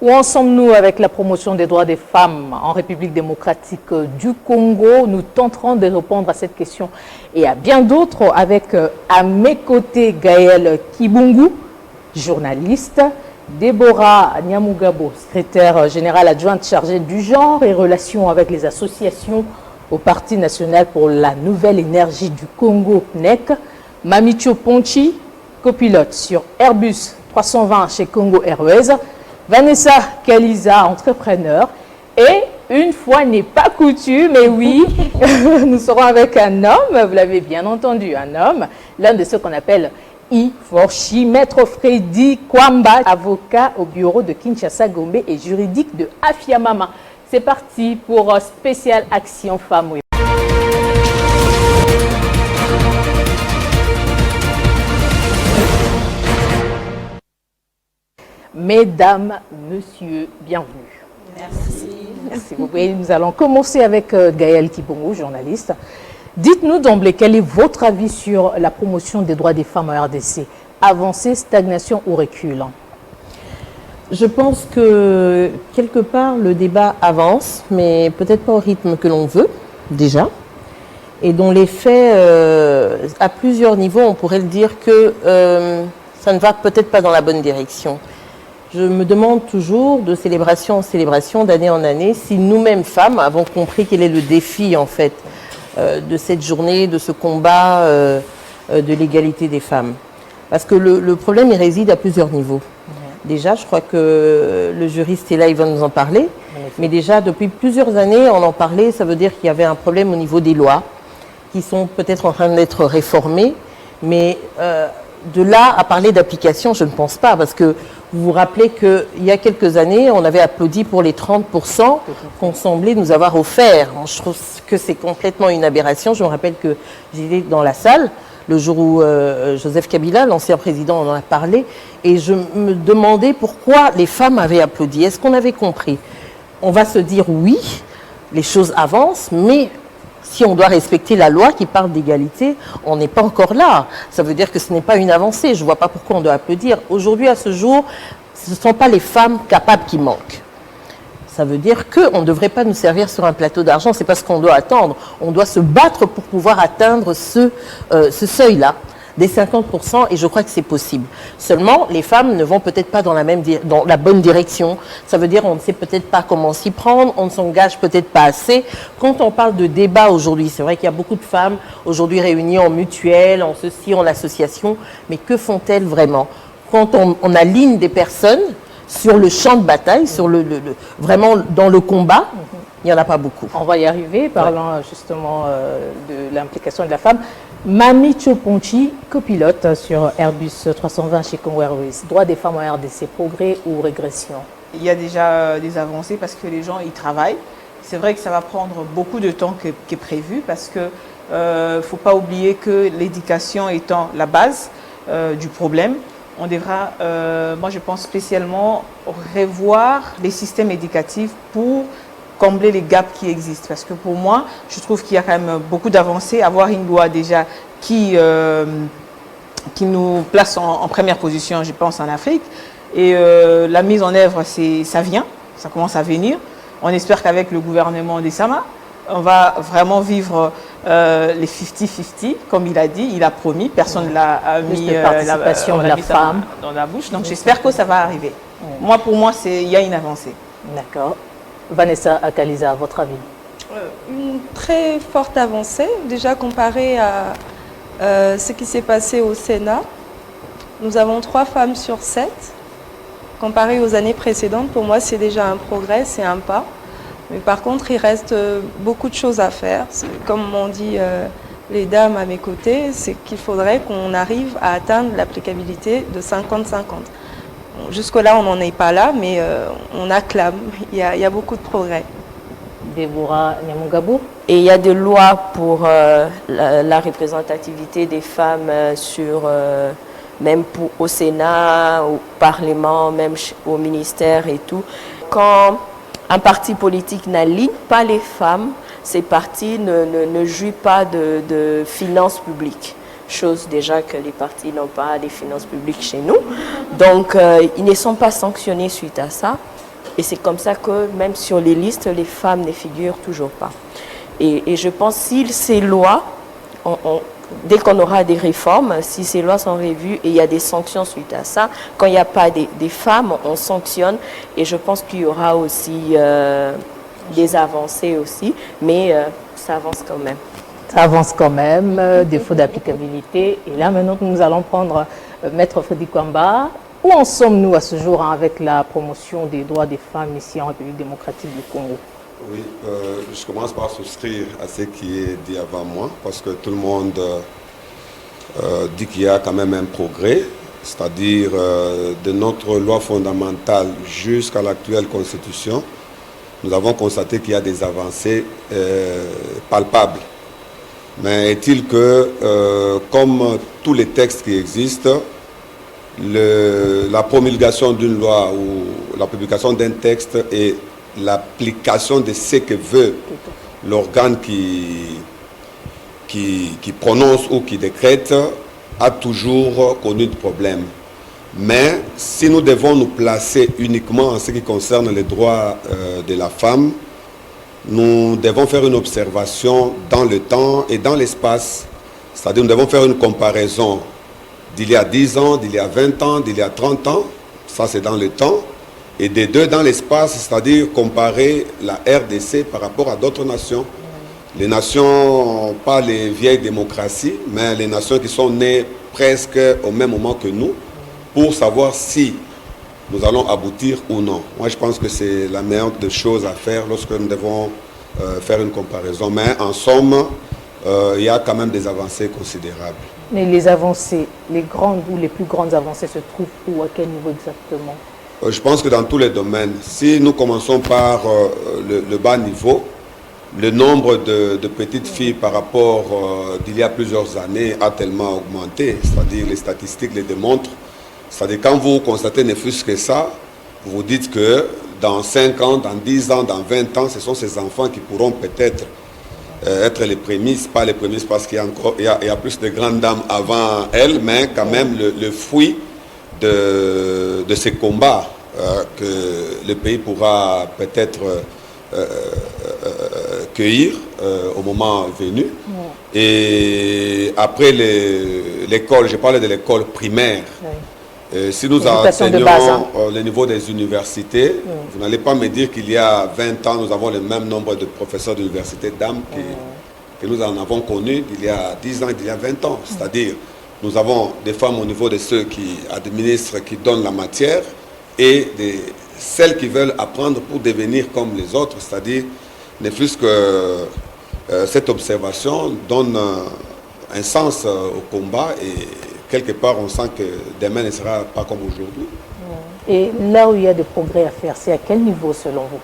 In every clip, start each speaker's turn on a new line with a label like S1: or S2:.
S1: Où en sommes-nous avec la promotion des droits des femmes en République démocratique du Congo? Nous tenterons de répondre à cette question et à bien d'autres avec à mes côtés Gaël Kibungu, journaliste, Déborah Nyamugabo, secrétaire générale adjointe chargée du genre et relations avec les associations au Parti national pour la nouvelle énergie du Congo, PNEC, Mamicho Ponchi, copilote sur Airbus 320 chez Congo Airways, Vanessa Kaliza, entrepreneur, et une fois n'est pas coutume, mais oui, nous serons avec un homme, vous l'avez bien entendu, un homme, l'un de ceux qu'on appelle I-Forchi, Maître Freddy Kwamba, avocat au bureau de Kinshasa Gombe et juridique de Afiamama. C'est parti pour Spécial Action Femmes. Mesdames, messieurs, bienvenue.
S2: Merci.
S1: Merci beaucoup. Et nous allons commencer avec Gaël Kibungu, journaliste. Dites-nous d'emblée, quel est votre avis sur la promotion des droits des femmes en RDC? Avancée, stagnation ou recul?
S2: Je pense que quelque part le débat avance, mais peut-être pas au rythme que l'on veut déjà. Et dont les faits, à plusieurs niveaux, on pourrait le dire que ça ne va peut-être pas dans la bonne direction. Je me demande toujours, de célébration en célébration, d'année en année, si nous-mêmes femmes avons compris quel est le défi en fait de cette journée, de ce combat de l'égalité des femmes. Parce que le problème, il réside à plusieurs niveaux. Déjà, je crois que le juriste est là, il va nous en parler. Mais déjà, depuis plusieurs années, on en parlait, ça veut dire qu'il y avait un problème au niveau des lois, qui sont peut-être en train d'être réformées. Mais de là à parler d'application, je ne pense pas, parce que vous vous rappelez qu'il y a quelques années, on avait applaudi pour les 30% qu'on semblait nous avoir offert. Je trouve que c'est complètement une aberration. Je me rappelle que j'étais dans la salle le jour où Joseph Kabila, l'ancien président, en a parlé, et je me demandais pourquoi les femmes avaient applaudi. Est-ce qu'on avait compris? On va se dire oui, les choses avancent, mais si on doit respecter la loi qui parle d'égalité, on n'est pas encore là. Ça veut dire que ce n'est pas une avancée. Je ne vois pas pourquoi on doit applaudir. Aujourd'hui, à ce jour, ce ne sont pas les femmes capables qui manquent. Ça veut dire qu'on ne devrait pas nous servir sur un plateau d'argent. Ce n'est pas ce qu'on doit attendre. On doit se battre pour pouvoir atteindre ce seuil-là des 50%, et je crois que c'est possible. Seulement, les femmes ne vont peut-être pas dans la bonne direction. Ça veut dire on ne sait peut-être pas comment s'y prendre, on ne s'engage peut-être pas assez. Quand on parle de débat aujourd'hui, c'est vrai qu'il y a beaucoup de femmes aujourd'hui réunies en mutuelle, en ceci, en association, mais que font-elles vraiment? Quand on aligne des personnes sur le champ de bataille, sur vraiment dans le combat, il n'y en a pas beaucoup.
S1: On va y arriver, parlant justement de l'implication de la femme. Mamicho Ponchi, copilote sur Airbus 320 chez Congo Airways. Droits des femmes en RDC, progrès ou régression?
S3: Il y a déjà des avancées parce que les gens y travaillent. C'est vrai que ça va prendre beaucoup de temps qui est prévu parce que ne faut pas oublier que l'éducation étant la base du problème, on devra, moi je pense spécialement, revoir les systèmes éducatifs pour combler les gaps qui existent. Parce que pour moi, je trouve qu'il y a quand même beaucoup d'avancées. Avoir une loi déjà qui nous place en première position, je pense, en Afrique. Et la mise en œuvre, ça vient, ça commence à venir. On espère qu'avec le gouvernement des Sama, on va vraiment vivre les 50-50, comme il a dit, il a promis, personne ne l'a mis
S1: participation de la femme
S3: dans la bouche. Donc j'espère que ça va arriver. Moi, pour moi, il y a une avancée.
S1: D'accord. Vanessa Kaliza, à votre avis?
S4: Une très forte avancée, déjà comparée à ce qui s'est passé au Sénat. Nous avons 3 femmes sur 7. Comparé aux années précédentes, pour moi, c'est déjà un progrès, c'est un pas. Mais par contre, il reste beaucoup de choses à faire. Comme m'ont dit les dames à mes côtés, c'est qu'il faudrait qu'on arrive à atteindre l'applicabilité de 50-50. Jusque-là, on n'en est pas là, mais on acclame. Il y a beaucoup de progrès.
S1: Déborah Nyamugabo.
S5: Et il y a des lois pour la représentativité des femmes même au Sénat, au Parlement, même au ministère et tout. Quand un parti politique n'aligne pas les femmes, ces partis ne jouissent pas de finances publiques. Chose déjà que les partis n'ont pas des finances publiques chez nous. Donc, ils ne sont pas sanctionnés suite à ça. Et c'est comme ça que même sur les listes, les femmes ne figurent toujours pas. Et je pense que si ces lois, dès qu'on aura des réformes, si ces lois sont revues et il y a des sanctions suite à ça, quand il n'y a pas des femmes, on sanctionne. Et je pense qu'il y aura aussi des avancées aussi, mais ça avance quand même.
S1: Ça avance quand même, défaut d'applicabilité. Et là, maintenant, nous allons prendre Maître Frédéric Wamba. Où en sommes-nous à ce jour avec la promotion des droits des femmes ici en République démocratique du Congo?
S6: Oui, je commence par souscrire à ce qui est dit avant moi, parce que tout le monde dit qu'il y a quand même un progrès, c'est-à-dire de notre loi fondamentale jusqu'à l'actuelle constitution, nous avons constaté qu'il y a des avancées palpables. Mais est-il que, comme tous les textes qui existent, la promulgation d'une loi ou la publication d'un texte et l'application de ce que veut l'organe qui prononce ou qui décrète a toujours connu de problèmes. Mais si nous devons nous placer uniquement en ce qui concerne les droits de la femme, nous devons faire une observation dans le temps et dans l'espace. C'est-à-dire nous devons faire une comparaison d'il y a 10 ans, d'il y a 20 ans, d'il y a 30 ans. Ça, c'est dans le temps. Et des deux dans l'espace, c'est-à-dire comparer la RDC par rapport à d'autres nations. Les nations, pas les vieilles démocraties, mais les nations qui sont nées presque au même moment que nous, pour savoir si nous allons aboutir ou non. Moi, je pense que c'est la meilleure des choses à faire lorsque nous devons faire une comparaison. Mais en somme, il y a quand même des avancées considérables.
S1: Mais les avancées, les grandes ou les plus grandes avancées se trouvent où, à quel niveau exactement?
S6: Je pense que dans tous les domaines, si nous commençons par le bas niveau, le nombre de petites filles par rapport d'il y a plusieurs années a tellement augmenté, c'est-à-dire les statistiques le démontrent. C'est-à-dire quand vous constatez ne fût-ce que ça, vous vous dites que dans 5 ans, dans 10 ans, dans 20 ans, ce sont ces enfants qui pourront peut-être être les prémices, pas les prémices parce qu'il y a plus de grandes dames avant elles, mais quand même le fruit de ces combats que le pays pourra peut-être cueillir au moment venu. Et après l'école, je parlais de l'école primaire. Si nous atteignons le niveau des universités, vous n'allez pas me dire qu'il y a 20 ans, nous avons le même nombre de professeurs d'université dames que nous en avons connus il y a 10 ans, il y a 20 ans. C'est-à-dire, nous avons des femmes au niveau de ceux qui administrent, qui donnent la matière, et celles qui veulent apprendre pour devenir comme les autres. C'est-à-dire, ne fût-ce que cette observation donne un sens au combat et quelque part, on sent que demain ne sera pas comme aujourd'hui.
S1: Et là où il y a des progrès à faire, c'est à quel niveau selon vous?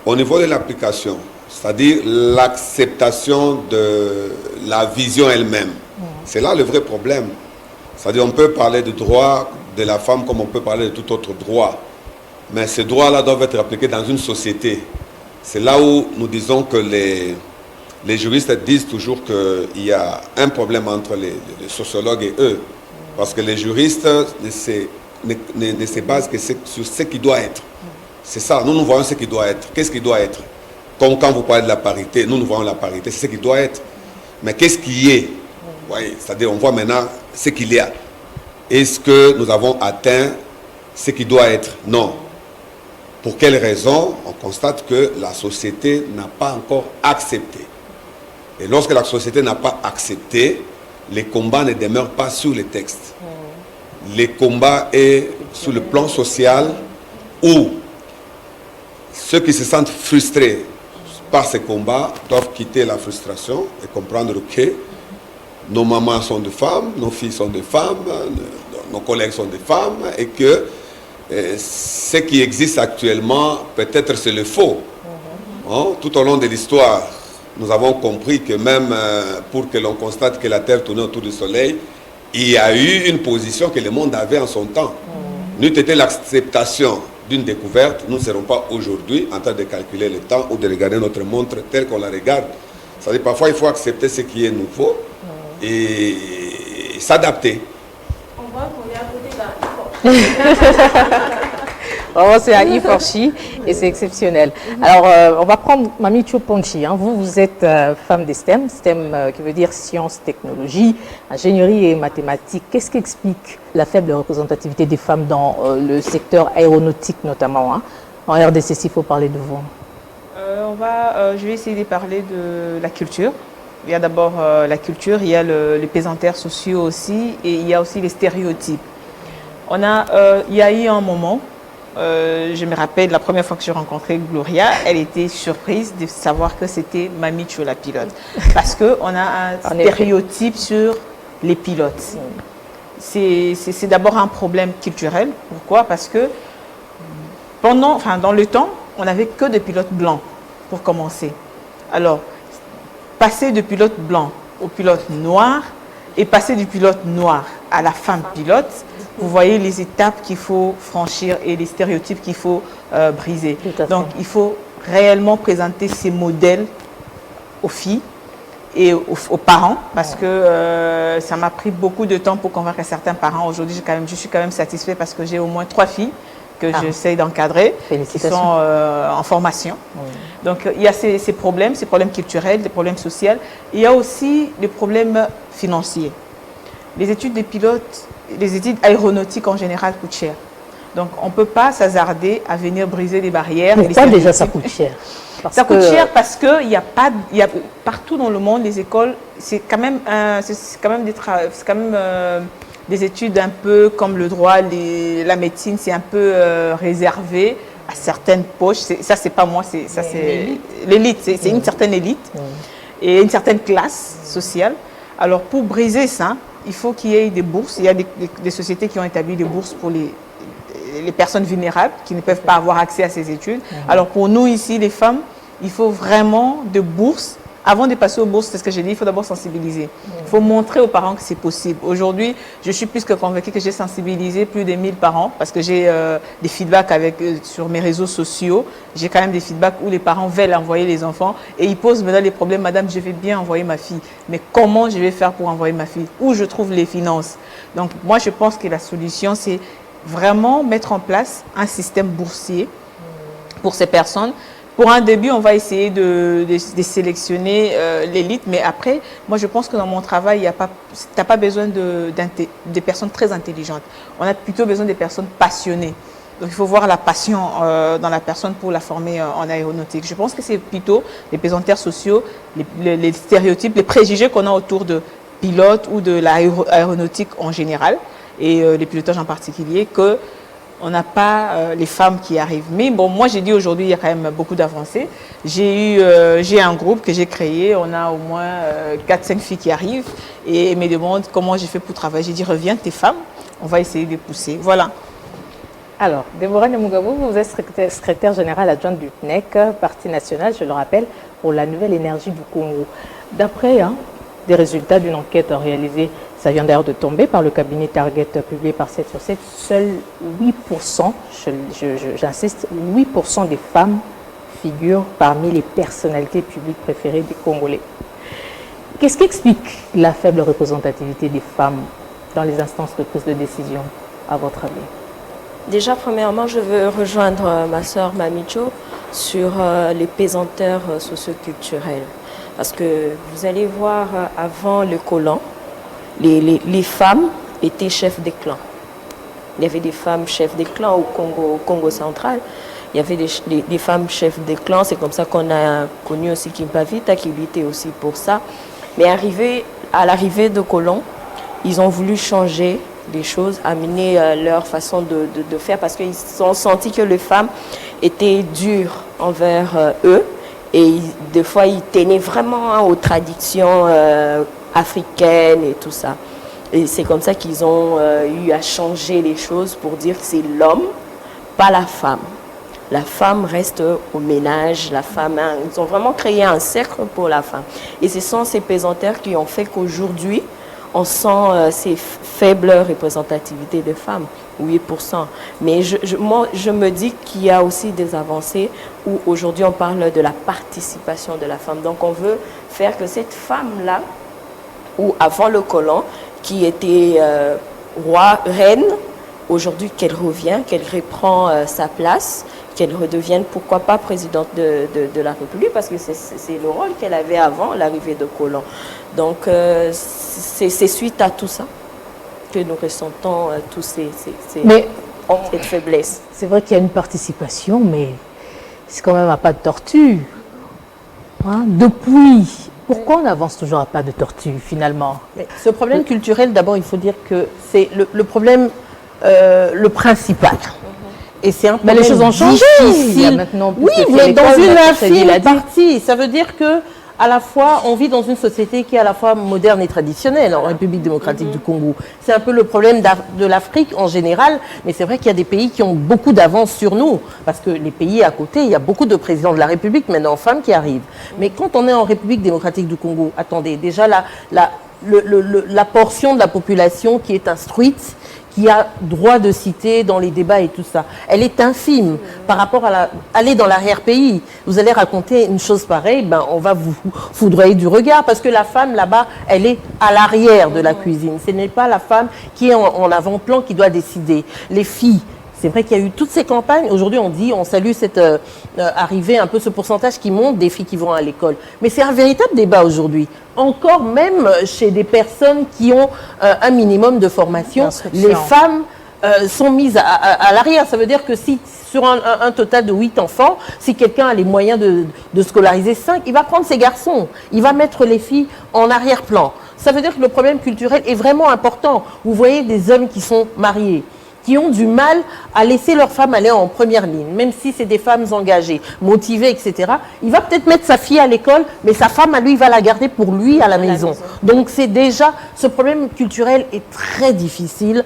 S6: Au niveau de l'application, c'est-à-dire l'acceptation de la vision elle-même. C'est là le vrai problème. C'est-à-dire on peut parler de droit de la femme comme on peut parler de tout autre droit. Mais ces droits-là doivent être appliqués dans une société. C'est là où nous disons que les juristes disent toujours qu'il y a un problème entre les sociologues et eux. Parce que les juristes ne se basent que sur ce qui doit être. C'est ça, nous voyons ce qui doit être. Qu'est-ce qui doit être? Comme quand vous parlez de la parité, nous voyons la parité, c'est ce qui doit être. Mais qu'est-ce qui est? Ouais, c'est-à-dire on voit maintenant ce qu'il y a. Est-ce que nous avons atteint ce qui doit être? Non. Pour quelle raison? On constate que la société n'a pas encore accepté. Et lorsque la société n'a pas accepté, les combats ne demeurent pas sur les textes. Les combats est sur le plan social où ceux qui se sentent frustrés par ces combats doivent quitter la frustration et comprendre que nos mamans sont des femmes, nos filles sont des femmes, nos collègues sont des femmes et que ce qui existe actuellement, peut-être c'est le faux. Tout au long de l'histoire, nous avons compris que même pour que l'on constate que la Terre tournait autour du Soleil, il y a eu une position que le monde avait en son temps. N'eût été l'acceptation d'une découverte, nous ne serons pas aujourd'hui en train de calculer le temps ou de regarder notre montre telle qu'on la regarde. C'est-à-dire parfois il faut accepter ce qui est nouveau et s'adapter.
S5: On voit qu'on est à côté d'un
S1: Vraiment, c'est un e-forchi et c'est exceptionnel. Alors, on va prendre Mami Choponchi. Hein. Vous êtes femme des STEM, STEM qui veut dire sciences, technologie, ingénierie et mathématiques. Qu'est-ce qui explique la faible représentativité des femmes dans le secteur aéronautique notamment, hein? En RDC, il faut parler de vous.
S3: Je vais essayer de parler de la culture. Il y a d'abord la culture, il y a les pesanteurs sociaux aussi, et il y a aussi les stéréotypes. Il y a eu un moment, je me rappelle la première fois que j'ai rencontré Gloria, elle était surprise de savoir que c'était Mami Cho la pilote. Parce qu'on a un stéréotype sur les pilotes. C'est d'abord un problème culturel. Pourquoi? Parce que dans le temps, on n'avait que des pilotes blancs pour commencer. Alors, passer de pilote blanc au pilote noir et passer du pilote noir à la femme pilote, vous voyez les étapes qu'il faut franchir et les stéréotypes qu'il faut briser. Donc, il faut réellement présenter ces modèles aux filles et aux parents, parce que ça m'a pris beaucoup de temps pour convaincre certains parents. Aujourd'hui, je suis quand même satisfaite parce que j'ai au moins 3 filles que j'essaie d'encadrer, qui sont en formation. Donc, il y a ces problèmes culturels, des problèmes sociaux. Il y a aussi les problèmes financiers. Les études des pilotes, les études aéronautiques en général coûtent cher. Donc, on ne peut pas s'hasarder à venir briser des barrières.
S1: Pourquoi déjà ça coûte cher?
S3: Ça coûte cher parce que partout dans le monde, les écoles, c'est quand même des études un peu comme le droit, la médecine, c'est un peu réservé à certaines poches. Ça, c'est pas moi, c'est l'élite. C'est une certaine élite et une certaine classe sociale. Alors, pour briser ça, il faut qu'il y ait des bourses. Il y a des sociétés qui ont établi des bourses pour les personnes vulnérables qui ne peuvent pas avoir accès à ces études. Alors, pour nous ici, les femmes, il faut vraiment de bourses. Avant de passer aux bourses, c'est ce que j'ai dit, il faut d'abord sensibiliser. Il faut montrer aux parents que c'est possible. Aujourd'hui, je suis plus que convaincue que j'ai sensibilisé plus de 1000 parents parce que j'ai des feedbacks sur mes réseaux sociaux. J'ai quand même des feedbacks où les parents veulent envoyer les enfants et ils posent maintenant les problèmes. Madame, je vais bien envoyer ma fille, mais comment je vais faire pour envoyer ma fille? Où je trouve les finances? Donc, moi, je pense que la solution, c'est vraiment mettre en place un système boursier pour ces personnes. Pour un début, on va essayer de sélectionner l'élite, mais après, moi je pense que dans mon travail, tu n'as pas besoin de personnes très intelligentes. On a plutôt besoin des personnes passionnées. Donc il faut voir la passion dans la personne pour la former en aéronautique. Je pense que c'est plutôt les pesanteurs sociaux, les stéréotypes, les préjugés qu'on a autour de pilotes ou de l'aéronautique en général, et les pilotages en particulier, que on n'a pas les femmes qui arrivent. Mais bon, moi j'ai dit aujourd'hui, il y a quand même beaucoup d'avancées. J'ai un groupe que j'ai créé, on a au moins 4-5 filles qui arrivent et me demandent comment j'ai fait pour travailler. J'ai dit, reviens tes femmes, on va essayer de pousser. Voilà.
S1: Alors, Déborah Nemugabo, vous êtes secrétaire générale adjointe du PNEC, Parti national, je le rappelle, pour la nouvelle énergie du Congo. D'après des résultats d'une enquête réalisée, ça vient d'ailleurs de tomber par le cabinet Target publié par 7 sur 7, seuls 8%, j'insiste, 8% des femmes figurent parmi les personnalités publiques préférées des Congolais. Qu'est-ce qui explique la faible représentativité des femmes dans les instances de prise de décision, à votre avis?
S5: Déjà, premièrement, je veux rejoindre ma sœur Mamicho sur les pesanteurs socioculturels. Parce que vous allez voir, avant le colon, les femmes étaient chefs des clans. Il y avait des femmes chefs des clans au Congo central. Il y avait des femmes chefs des clans. C'est comme ça qu'on a connu aussi Kimpavita, qui luttait aussi pour ça. Mais à l'arrivée de colons, ils ont voulu changer les choses, amener leur façon de faire, parce qu'ils ont senti que les femmes étaient dures envers eux. Et des fois, ils tenaient vraiment aux traditions africaines et tout ça. Et c'est comme ça qu'ils ont eu à changer les choses pour dire que c'est l'homme, pas la femme. La femme reste au ménage, la femme, ils ont vraiment créé un cercle pour la femme. Et ce sont ces pesanteurs qui ont fait qu'aujourd'hui, on sent ces faibles représentativités des femmes, 8%. Mais moi, je me dis qu'il y a aussi des avancées où aujourd'hui on parle de la participation de la femme. Donc on veut faire que cette femme-là, ou avant le colon, qui était roi, reine, aujourd'hui qu'elle revient, qu'elle reprend sa place, qu'elle redevienne, pourquoi pas, présidente de la République, parce que c'est le rôle qu'elle avait avant l'arrivée de Colomb. Donc, c'est suite à tout ça que nous ressentons tous cette faiblesse.
S1: C'est vrai qu'il y a une participation, mais c'est quand même à pas de tortue. Hein? Depuis, pourquoi on avance toujours à pas de tortue, finalement?
S2: Mais ce problème culturel, d'abord, il faut dire que c'est le problème le principal. Et c'est un problème
S1: mais les choses ont changé.
S2: Difficile.
S1: Il y a maintenant plus
S2: Oui,
S1: de
S2: mais dans
S1: l'école,
S2: une
S1: Freddy l'a
S2: infime
S1: dit.
S2: partie. Ça veut dire que à la fois, on vit dans une société qui est à la fois moderne et traditionnelle en République démocratique du Congo. C'est un peu le problème de l'Afrique en général, mais c'est vrai qu'il y a des pays qui ont beaucoup d'avance sur nous, parce que les pays à côté, il y a beaucoup de présidents de la République, maintenant femmes, qui arrivent. Mais quand on est en République démocratique du Congo, attendez, déjà la portion de la population qui est instruite, qui a droit de citer dans les débats et tout ça. Elle est infime par rapport à aller dans l'arrière-pays. Vous allez raconter une chose pareille, ben on va vous foudroyer du regard parce que la femme là-bas, elle est à l'arrière de la cuisine. Ce n'est pas la femme qui est en avant-plan qui doit décider. Les filles, c'est vrai qu'il y a eu toutes ces campagnes. Aujourd'hui, on salue cette arrivée, un peu ce pourcentage qui monte des filles qui vont à l'école. Mais c'est un véritable débat aujourd'hui. Encore même chez des personnes qui ont un minimum de formation, les femmes sont mises à l'arrière. Ça veut dire que si sur un total de 8 enfants, si quelqu'un a les moyens de scolariser 5, il va prendre ses garçons. Il va mettre les filles en arrière-plan. Ça veut dire que le problème culturel est vraiment important. Vous voyez des hommes qui sont mariés, qui ont du mal à laisser leurs femmes aller en première ligne, même si c'est des femmes engagées, motivées, etc. Il va peut-être mettre sa fille à l'école, mais sa femme, à lui, il va la garder pour lui à la maison. Donc c'est déjà, ce problème culturel est très difficile.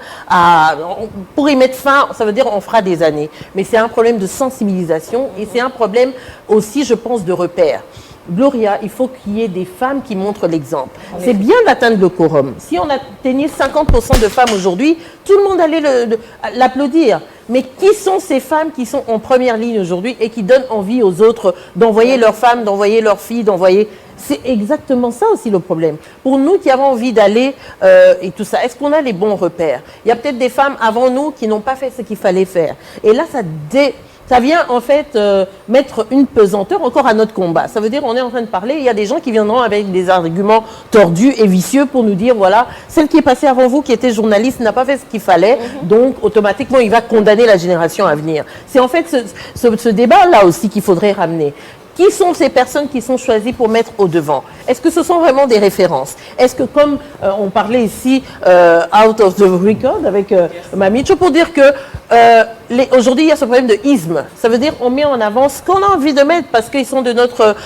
S2: Pour y mettre fin, ça veut dire on fera des années. Mais c'est un problème de sensibilisation et c'est un problème aussi, je pense, de repères. Gloria, il faut qu'il y ait des femmes qui montrent l'exemple. C'est bien d'atteindre le quorum. Si on atteignait 50% de femmes aujourd'hui, tout le monde allait l'applaudir. Mais qui sont ces femmes qui sont en première ligne aujourd'hui et qui donnent envie aux autres d'envoyer leurs femmes, d'envoyer leurs filles, d'envoyer... C'est exactement ça aussi le problème. Pour nous qui avons envie d'aller et tout ça, est-ce qu'on a les bons repères? Il y a peut-être des femmes avant nous qui n'ont pas fait ce qu'il fallait faire. Et là, ça vient en fait mettre une pesanteur encore à notre combat. Ça veut dire on est en train de parler, il y a des gens qui viendront avec des arguments tordus et vicieux pour nous dire voilà, celle qui est passée avant vous, qui était journaliste, n'a pas fait ce qu'il fallait, donc automatiquement il va condamner la génération à venir. C'est en fait ce débat-là aussi qu'il faudrait ramener. Qui sont ces personnes qui sont choisies pour mettre au devant? Est-ce que ce sont vraiment des références? Est-ce que comme on parlait ici out of the record avec Mamicho pour dire que aujourd'hui il y a ce problème de isme. Ça veut dire on met en avant ce qu'on a envie de mettre parce qu'ils sont de notre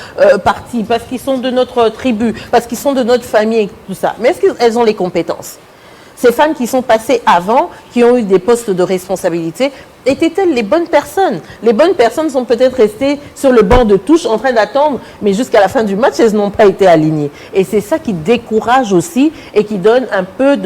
S2: parti, parce qu'ils sont de notre tribu, parce qu'ils sont de notre famille et tout ça. Mais est-ce qu'elles ont les compétences? Ces femmes qui sont passées avant, qui ont eu des postes de responsabilité, étaient-elles les bonnes personnes? Les bonnes personnes sont peut-être restées sur le banc de touche en train d'attendre, mais jusqu'à la fin du match, elles n'ont pas été alignées. Et c'est ça qui décourage aussi et qui donne un peu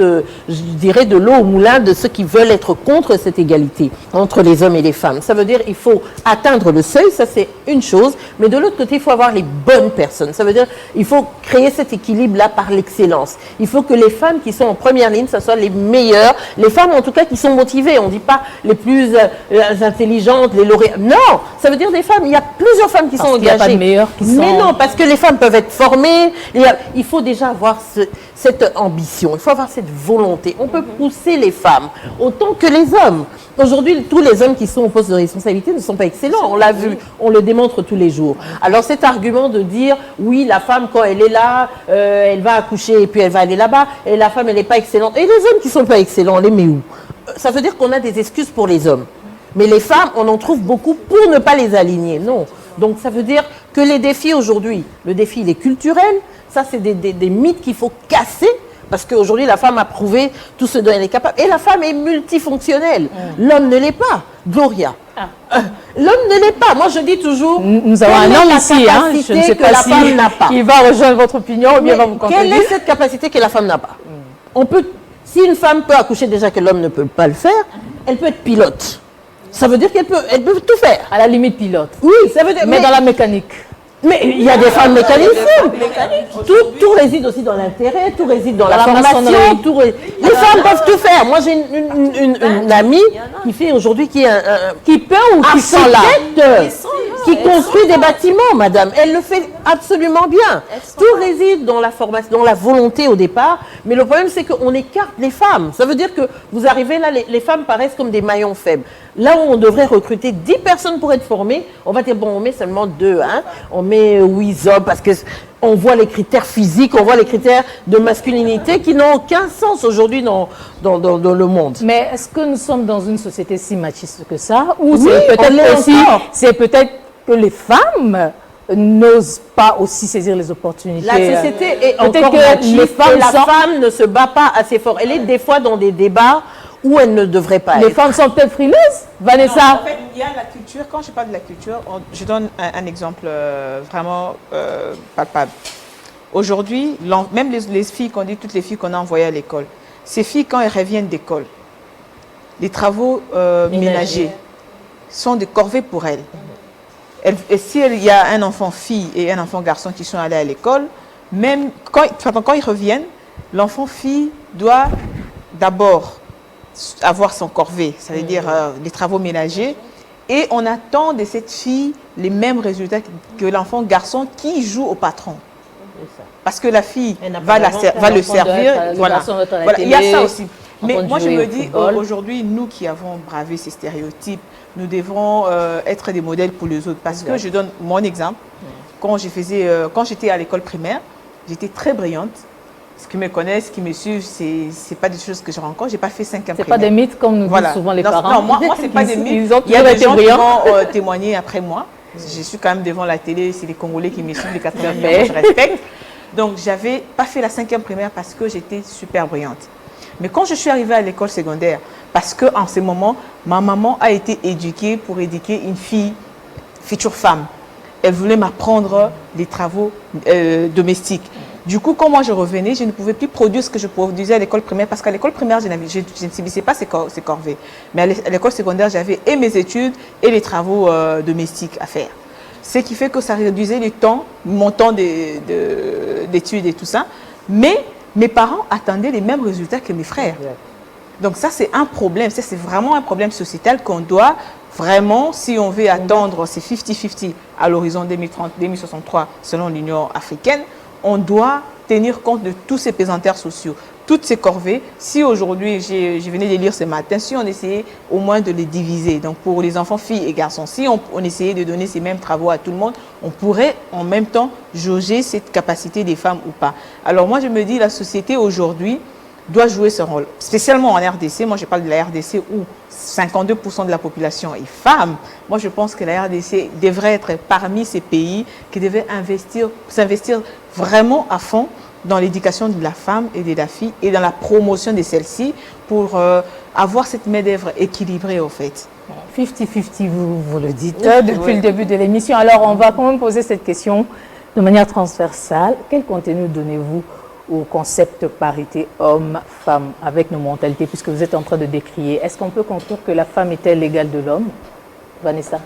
S2: je dirais, de l'eau au moulin de ceux qui veulent être contre cette égalité entre les hommes et les femmes. Ça veut dire qu'il faut atteindre le seuil, ça c'est une chose, mais de l'autre côté, il faut avoir les bonnes personnes. Ça veut dire qu'il faut créer cet équilibre-là par l'excellence. Il faut que les femmes qui sont en première ligne, ça soit les meilleures, les femmes en tout cas qui sont motivées. On ne dit pas les plus intelligentes, les lauréats. Non, ça veut dire des femmes. Il y a plusieurs femmes qui sont engagées. Il n'y a pas de
S1: meilleures qui sont...
S2: Mais non, parce que les femmes peuvent être formées. Il faut déjà avoir cette ambition. Il faut avoir cette volonté. On peut pousser les femmes autant que les hommes. Aujourd'hui, tous les hommes qui sont au poste de responsabilité ne sont pas excellents. On l'a vu, on le démontre tous les jours. Alors cet argument de dire, oui, la femme, quand elle est là, elle va accoucher et puis elle va aller là-bas, et la femme, elle n'est pas excellente. Et les hommes qui ne sont pas excellents, on les met où? Ça veut dire qu'on a des excuses pour les hommes. Mais les femmes, on en trouve beaucoup pour ne pas les aligner. Non. Donc ça veut dire que les défis aujourd'hui, le défi, il est culturel. Ça, c'est des mythes qu'il faut casser. Parce qu'aujourd'hui, la femme a prouvé tout ce dont elle est capable. Et la femme est multifonctionnelle. L'homme ne l'est pas. Gloria. L'homme ne l'est pas. Moi, je dis toujours...
S1: Nous avons un homme ici, hein, je ne sais pas si il va rejoindre votre opinion ou bien va vous contredire.
S2: Quelle est cette capacité que la femme n'a pas? Si une femme peut accoucher déjà que l'homme ne peut pas le faire, elle peut être pilote. Ça veut dire qu'elle peut tout faire.
S1: À la limite pilote.
S2: Oui, ça veut dire...
S1: Mais dans la mécanique.
S2: Mais il y a des femmes mécaniciennes. Tout réside aussi dans l'intérêt, tout réside dans la formation. Les femmes peuvent tout faire. Moi, j'ai une amie qui fait aujourd'hui, qui peut ou qui sont là, qui construit des bâtiments, madame. Elle le fait absolument bien. Tout réside dans la formation, dans la volonté au départ. Mais le problème, c'est qu'on écarte les femmes. Ça veut dire que vous arrivez là, les femmes paraissent comme des maillons faibles. Là où on devrait recruter 10 personnes pour être formées, on va dire, bon, on met seulement 2, hein. On met 8 hommes parce qu'on voit les critères physiques, on voit les critères de masculinité qui n'ont aucun sens aujourd'hui dans le monde.
S1: Mais est-ce que nous sommes dans une société si machiste que ça? Ou
S2: Oui,
S1: c'est peut-être que les femmes n'osent pas aussi saisir les opportunités.
S2: La société est encore
S1: que
S2: machiste, la femme ne se bat pas assez fort. Elle est des fois dans des débats où elle ne devrait pas être.
S1: Les femmes sont peut-être frileuses, Vanessa?
S3: Non, en fait, il y a la culture. Quand je parle de la culture, je donne un exemple vraiment palpable. Aujourd'hui, même les filles qu'on dit, toutes les filles qu'on a envoyées à l'école, ces filles, quand elles reviennent d'école, les travaux ménagers sont des corvées pour elles. Et s'il y a un enfant fille et un enfant garçon qui sont allés à l'école, même quand ils reviennent, l'enfant fille doit d'abord avoir son corvée, ça veut dire les travaux ménagers, et on attend de cette fille les mêmes résultats que l'enfant garçon qui joue au patron. Parce que la fille va le servir. Voilà. Il y a ça aussi. Mais moi, je me dis, aujourd'hui, nous qui avons bravé ces stéréotypes, nous devons être des modèles pour les autres. Parce que je donne mon exemple. Quand j'étais à l'école primaire, j'étais très brillante. Ceux qui me connaissent, qui me suivent, c'est pas des choses que je rencontre. J'ai pas fait 5e primaire.
S1: C'est pas des mythes comme nous disent souvent les parents.
S3: Non, moi c'est pas des mythes. Il y a des gens qui vont témoigner après moi. Je suis quand même devant la télé, c'est les Congolais qui me suivent, les 80 millions, je respecte. Donc j'avais pas fait la 5e primaire parce que j'étais super brillante. Mais quand je suis arrivée à l'école secondaire, parce qu'en ce moment, ma maman a été éduquée pour éduquer une fille, future femme. Elle voulait m'apprendre les travaux domestiques. Du coup, quand moi je revenais, je ne pouvais plus produire ce que je produisais à l'école primaire parce qu'à l'école primaire, je ne subissais pas ces corvées. Mais à l'école secondaire, j'avais et mes études et les travaux domestiques à faire. Ce qui fait que ça réduisait le temps, mon temps d'études et tout ça. Mais mes parents attendaient les mêmes résultats que mes frères. Donc ça, c'est un problème. Ça, c'est vraiment un problème sociétal qu'on doit vraiment, si on veut attendre ces 50-50 à l'horizon 2030-2063 selon l'Union africaine, on doit tenir compte de tous ces pesanteurs sociaux, toutes ces corvées. Si aujourd'hui, je venais de lire ce matin, si on essayait au moins de les diviser, donc pour les enfants, filles et garçons, si on essayait de donner ces mêmes travaux à tout le monde, on pourrait en même temps jauger cette capacité des femmes ou pas. Alors moi, je me dis, la société aujourd'hui doit jouer ce rôle, spécialement en RDC. Moi, je parle de la RDC où 52% de la population est femme. Moi, je pense que la RDC devrait être parmi ces pays qui devaient s'investir vraiment à fond dans l'éducation de la femme et de la fille et dans la promotion de celle-ci pour avoir cette main-d'œuvre équilibrée, au fait.
S1: 50-50, vous le dites depuis le début de l'émission. Alors, on va quand même poser cette question de manière transversale. Quel contenu donnez-vous au concept parité homme-femme avec nos mentalités, puisque vous êtes en train de décrier? Est-ce qu'on peut conclure que la femme est-elle l'égale de l'homme? Vanessa?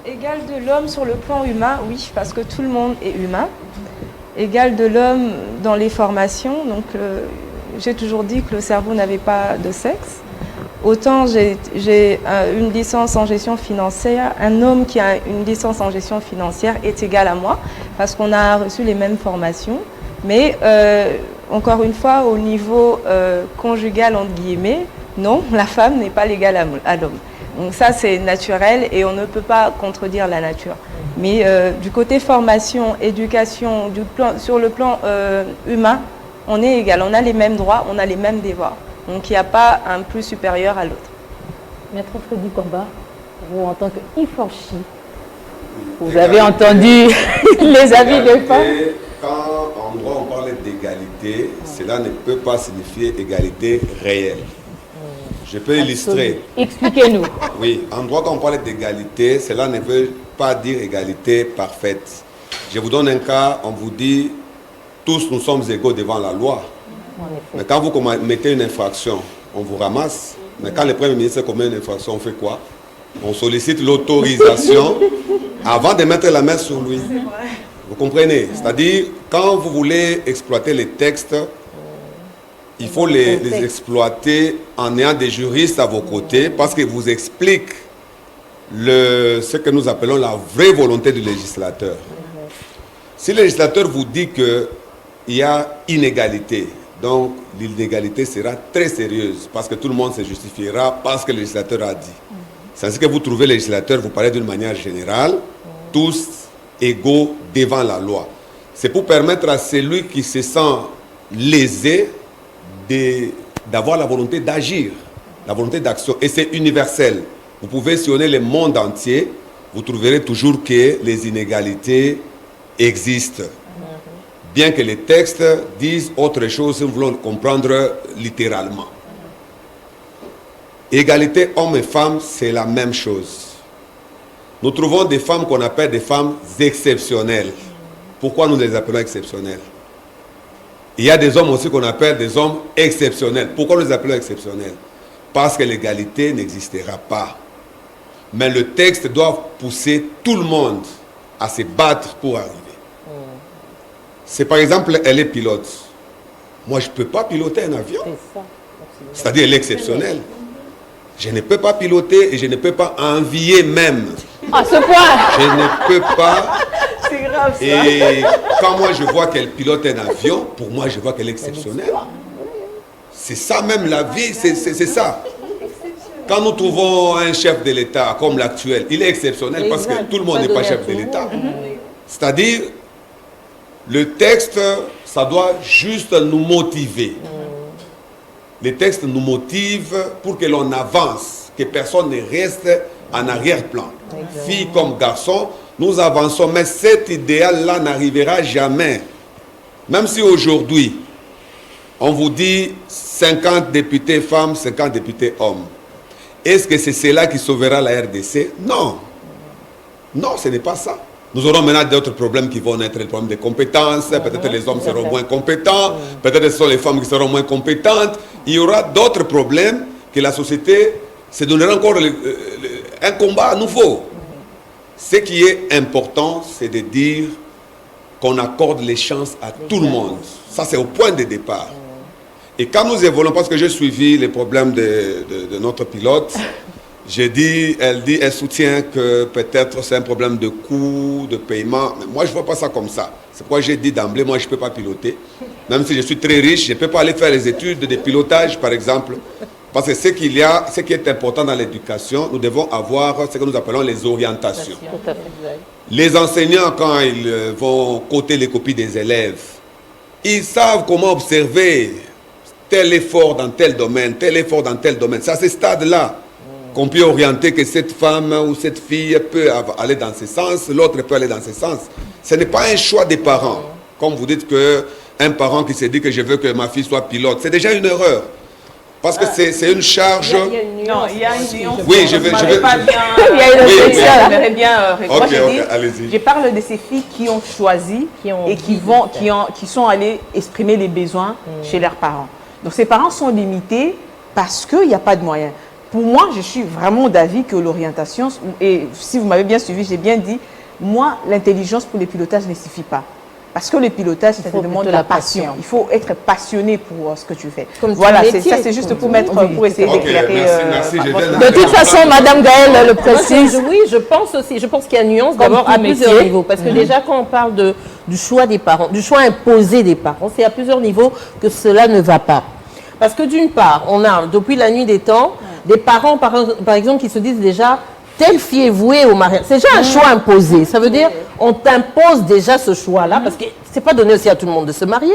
S4: Égale de l'homme sur le plan humain, oui, parce que tout le monde est humain. Égale de l'homme dans les formations, donc j'ai toujours dit que le cerveau n'avait pas de sexe. Autant j'ai une licence en gestion financière, un homme qui a une licence en gestion financière est égal à moi, parce qu'on a reçu les mêmes formations. Mais encore une fois, au niveau conjugal, entre guillemets, non, la femme n'est pas l'égale à l'homme. Donc ça, c'est naturel et on ne peut pas contredire la nature. Mais du côté formation, éducation, sur le plan humain, on est égal. On a les mêmes droits, on a les mêmes devoirs. Donc il n'y a pas un plus supérieur à l'autre.
S1: Maître Freddy Komba, vous en tant qu'Iforchi, vous avez entendu les avis des femmes?
S6: Quand en droit on parle d'égalité, cela ne peut pas signifier égalité réelle. Je peux illustrer.
S1: Expliquez-nous.
S6: Oui, en droit quand on parle d'égalité, cela ne veut pas dire égalité parfaite. Je vous donne un cas, on vous dit tous nous sommes égaux devant la loi. Mais quand vous commettez une infraction, on vous ramasse. Mais quand le Premier ministre commet une infraction, on fait quoi? On sollicite l'autorisation avant de mettre la main sur lui. Vous comprenez? C'est-à-dire, quand vous voulez exploiter les textes, il faut les exploiter en ayant des juristes à vos côtés parce qu'ils vous expliquent ce que nous appelons la vraie volonté du législateur. Si le législateur vous dit qu'il y a inégalité, donc l'inégalité sera très sérieuse parce que tout le monde se justifiera parce que le législateur a dit. C'est ainsi que vous trouvez le législateur, vous parlez d'une manière générale, tous égaux devant la loi. C'est pour permettre à celui qui se sent lésé d'avoir la volonté d'agir, la volonté d'action. Et c'est universel. Vous pouvez sillonner le monde entier, vous trouverez toujours que les inégalités existent. Bien que les textes disent autre chose, si nous voulons comprendre littéralement. Égalité hommes et femmes, c'est la même chose. Nous trouvons des femmes qu'on appelle des femmes exceptionnelles. Pourquoi nous les appelons exceptionnelles? Il y a des hommes aussi qu'on appelle des hommes exceptionnels. Pourquoi nous les appelons exceptionnels? Parce que l'égalité n'existera pas. Mais le texte doit pousser tout le monde à se battre pour arriver. C'est par exemple, elle est pilote. Moi, je ne peux pas piloter un avion. C'est-à-dire, elle est exceptionnelle. Je ne peux pas piloter et je ne peux pas envier même.
S1: À ce point.
S6: Je ne peux pas.
S3: C'est grave ça.
S6: Et quand moi je vois qu'elle pilote un avion, pour moi je vois qu'elle est exceptionnelle. C'est ça même la vie, c'est ça. Quand nous trouvons un chef de l'État comme l'actuel, il est exceptionnel parce que tout le monde n'est pas chef de l'État. C'est-à-dire, le texte, ça doit juste nous motiver. Les textes nous motivent pour que l'on avance, que personne ne reste en arrière-plan. Filles comme garçons, nous avançons, mais cet idéal-là n'arrivera jamais. Même si aujourd'hui, on vous dit 50 députés femmes, 50 députés hommes. Est-ce que c'est cela qui sauvera la RDC? Non. Non, ce n'est pas ça. Nous aurons maintenant d'autres problèmes qui vont naître, les problèmes de compétences, peut-être les hommes seront moins compétents, peut-être ce sont les femmes qui seront moins compétentes. Il y aura d'autres problèmes que la société se donnera encore un combat nouveau. Ce qui est important, c'est de dire qu'on accorde les chances à tout le monde. Ça, c'est au point de départ. Et quand nous évoluons, parce que j'ai suivi les problèmes de notre pilote, elle soutient que peut-être c'est un problème de coût, de paiement. Mais moi, je ne vois pas ça comme ça. C'est pourquoi j'ai dit d'emblée, moi, je ne peux pas piloter. Même si je suis très riche, je ne peux pas aller faire les études de pilotage, par exemple. Parce que ce qui est important dans l'éducation, nous devons avoir ce que nous appelons les orientations. Les enseignants, quand ils vont coter les copies des élèves, ils savent comment observer tel effort dans tel domaine, tel effort dans tel domaine. C'est à ce stade-là qu'on peut orienter que cette femme ou cette fille peut aller dans ce sens, l'autre peut aller dans ce sens. Ce n'est pas un choix des parents. Comme vous dites qu'un parent qui se dit que je veux que ma fille soit pilote, c'est déjà une erreur. Parce que c'est une charge.
S3: Non, il y a une nuance.
S6: Oui, je vais.
S3: J'aimerais bien répondre.
S6: Allez-y.
S3: Je parle de ces filles qui ont choisi et qui sont allées exprimer les besoins chez leurs parents. Donc ces parents sont limités parce qu'il n'y a pas de moyens. Pour moi, je suis vraiment d'avis que l'orientation, et si vous m'avez bien suivi, j'ai bien dit, moi, l'intelligence pour le pilotage ne suffit pas. Parce que le pilotage, ça demande de la passion. Il faut être passionné pour ce que tu fais. Voilà, ça c'est juste pour essayer d'éclairer.
S6: Merci.
S1: De toute façon, Madame Gaëlle le précise.
S2: Oui, je pense aussi. Je pense qu'il y a une nuance d'abord à plusieurs niveaux. Parce que déjà, quand on parle du choix des parents, du choix imposé des parents, c'est à plusieurs niveaux que cela ne va pas. Parce que d'une part, on a, depuis la nuit des temps, des parents, par exemple, qui se disent déjà, telle fille est vouée au mariage. C'est déjà un choix imposé. Ça veut dire, on t'impose déjà ce choix-là, parce que c'est pas donné aussi à tout le monde de se marier.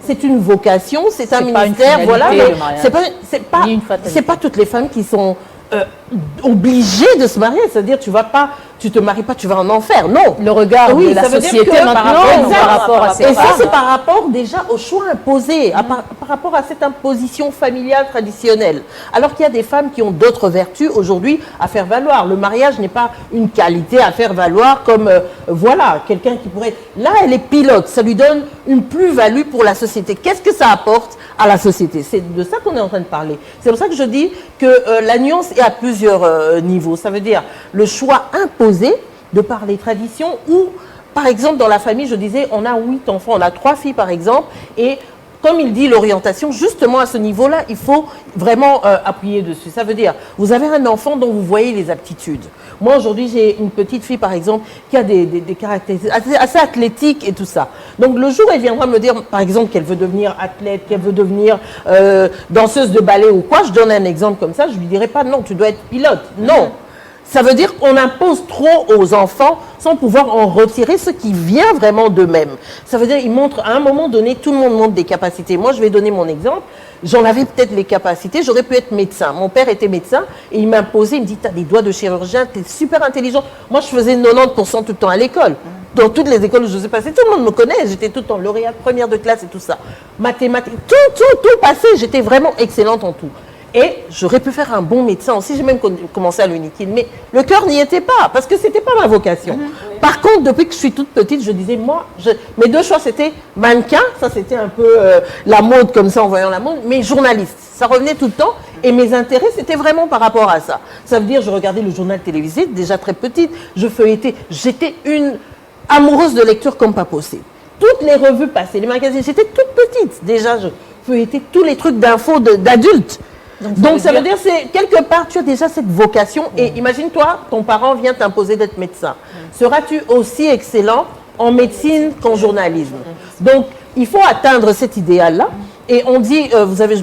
S2: C'est une vocation, c'est un ministère, voilà. C'est pas toutes les femmes qui sont obligées de se marier. C'est-à-dire, tu te maries pas, tu vas en enfer. Non.
S1: Le regard de la société maintenant par rapport à ces femmes.
S2: Et ça, c'est par rapport déjà au choix imposé, par rapport à cette imposition familiale traditionnelle. Alors qu'il y a des femmes qui ont d'autres vertus aujourd'hui à faire valoir. Le mariage n'est pas une qualité à faire valoir comme, quelqu'un qui pourrait... Là, elle est pilote. Ça lui donne une plus-value pour la société. Qu'est-ce que ça apporte à la société? C'est de ça qu'on est en train de parler. C'est pour ça que je dis que la nuance est à plusieurs niveaux. Ça veut dire le choix imposé de par les traditions, ou par exemple dans la famille, je disais, on a 8 enfants, on a 3 filles par exemple, et comme il dit l'orientation, justement à ce niveau-là, il faut vraiment appuyer dessus. Ça veut dire, vous avez un enfant dont vous voyez les aptitudes. Moi, aujourd'hui, j'ai une petite fille, par exemple, qui a des caractéristiques assez athlétiques et tout ça. Donc, le jour où elle viendra me dire, par exemple, qu'elle veut devenir athlète, qu'elle veut devenir danseuse de ballet ou quoi, je donne un exemple comme ça, je lui dirai pas, non, tu dois être pilote. Non. Ça veut dire qu'on impose trop aux enfants sans pouvoir en retirer ce qui vient vraiment d'eux-mêmes. Ça veut dire qu'ils montrent, à un moment donné, tout le monde montre des capacités. Moi, je vais donner mon exemple. J'en avais peut-être les capacités, j'aurais pu être médecin. Mon père était médecin et il m'imposait, il me dit, tu as des doigts de chirurgien, tu es super intelligent. Moi, je faisais 90% tout le temps à l'école. Dans toutes les écoles où je suis passée, tout le monde me connaît. J'étais tout le temps lauréate, première de classe et tout ça. Mathématiques, tout passé. J'étais vraiment excellente en tout. Et j'aurais pu faire un bon médecin aussi, j'ai même commencé à l'UNIKID, mais le cœur n'y était pas, parce que ce n'était pas ma vocation. Par contre, depuis que je suis toute petite, je disais, mes 2 choix, c'était mannequin, ça c'était un peu la mode comme ça, en voyant la mode, mais journaliste, ça revenait tout le temps, et mes intérêts, c'était vraiment par rapport à ça. Ça veut dire, je regardais le journal télévisé, déjà très petite, je feuilletais, j'étais une amoureuse de lecture comme pas possible. Toutes les revues passées, les magazines, j'étais toute petite, déjà, je feuilletais tous les trucs d'infos d'adultes. Donc ça veut dire, c'est quelque part, tu as déjà cette vocation. Et imagine-toi, ton parent vient t'imposer d'être médecin. Seras-tu aussi excellent en médecine qu'en journalisme? Donc, il faut atteindre cet idéal-là. Et on dit,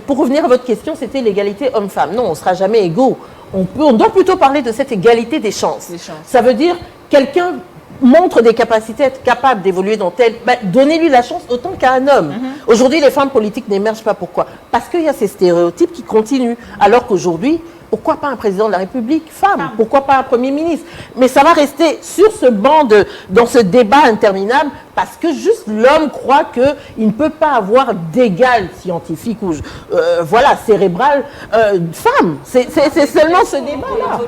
S2: pour revenir à votre question, c'était l'égalité homme-femme. Non, on ne sera jamais égaux. On doit plutôt parler de cette égalité des chances. Ça veut dire, quelqu'un montre des capacités, être capable d'évoluer dans tel... donnez-lui la chance autant qu'à un homme. Aujourd'hui, les femmes politiques n'émergent pas. Pourquoi? Parce qu'il y a ces stéréotypes qui continuent. Alors qu'aujourd'hui, pourquoi pas un président de la République femme? Pourquoi pas un Premier ministre? Mais ça va rester sur ce banc, dans ce débat interminable, parce que juste l'homme croit qu'il ne peut pas avoir d'égal scientifique ou cérébral femme. C'est seulement ce débat-là.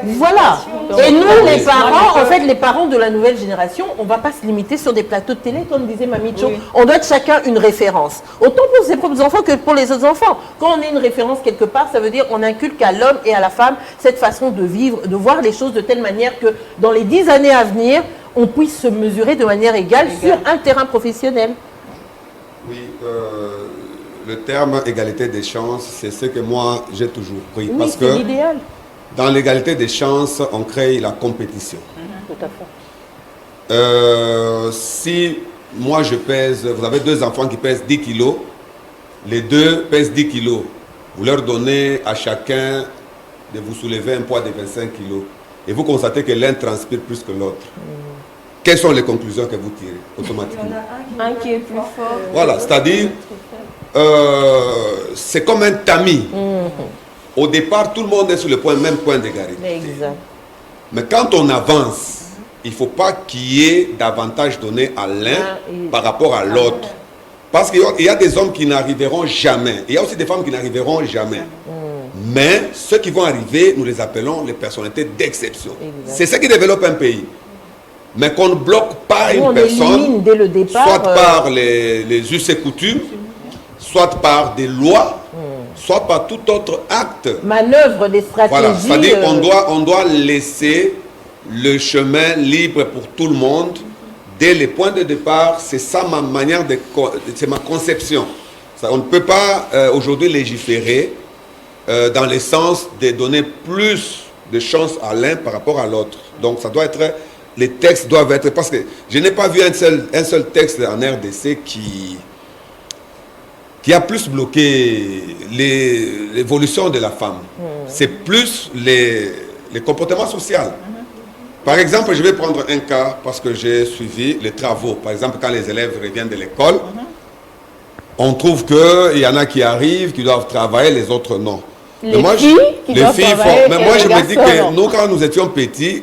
S2: Voilà. Et nous, les parents, en fait, les parents de la nouvelle génération, on ne va pas se limiter sur des plateaux de télé, comme disait Mamicho. Oui. On doit être chacun une référence. Autant pour ses propres enfants que pour les autres enfants. Quand on est une référence quelque part, ça veut dire qu'on inculque à l'homme et à la femme cette façon de vivre, de voir les choses de telle manière que dans les 10 années à venir, on puisse se mesurer de manière égale sur un terrain professionnel.
S6: Oui, le terme égalité des chances, c'est ce que moi j'ai toujours pris.
S2: Oui,
S6: parce que
S2: l'idéal.
S6: Dans l'égalité des chances, on crée la compétition.
S2: Tout à fait.
S6: Si moi je pèse, vous avez 2 enfants qui pèsent 10 kilos, les 2 pèsent 10 kilos. Vous leur donnez à chacun de vous soulever un poids de 25 kilos. Et vous constatez que l'un transpire plus que l'autre. Quelles sont les conclusions que vous tirez automatiquement?
S5: Il y en a un qui est plus fort.
S6: Voilà, c'est-à-dire, c'est comme un tamis. Au départ, tout le monde est sur le même point d'égalité.
S2: Exact.
S6: Mais quand on avance, il ne faut pas qu'il y ait davantage donné à l'un par rapport à l'autre. Parce qu'il y a des hommes qui n'arriveront jamais. Il y a aussi des femmes qui n'arriveront jamais. Mais ceux qui vont arriver, nous les appelons les personnalités d'exception. C'est ce qui développe un pays. Mais qu'on ne bloque pas une personne,
S2: dès le départ,
S6: soit par les us et coutumes, soit par des lois, soit par tout autre acte.
S2: Manœuvre des stratégies.
S6: Voilà, c'est-à-dire on doit laisser le chemin libre pour tout le monde. Dès les points de départ, c'est ça ma manière c'est ma conception. On ne peut pas aujourd'hui légiférer dans le sens de donner plus de chance à l'un par rapport à l'autre. Donc ça doit être, les textes doivent être, parce que je n'ai pas vu un seul texte en RDC qui a plus bloqué l'évolution de la femme. C'est plus les comportements sociaux. Par exemple, je vais prendre un cas parce que j'ai suivi les travaux. Par exemple, quand les élèves reviennent de l'école, on trouve qu'il y en a qui arrivent, qui doivent travailler, les autres non.
S2: Les filles font.
S6: Mais moi, je me dis que nous, quand nous étions petits,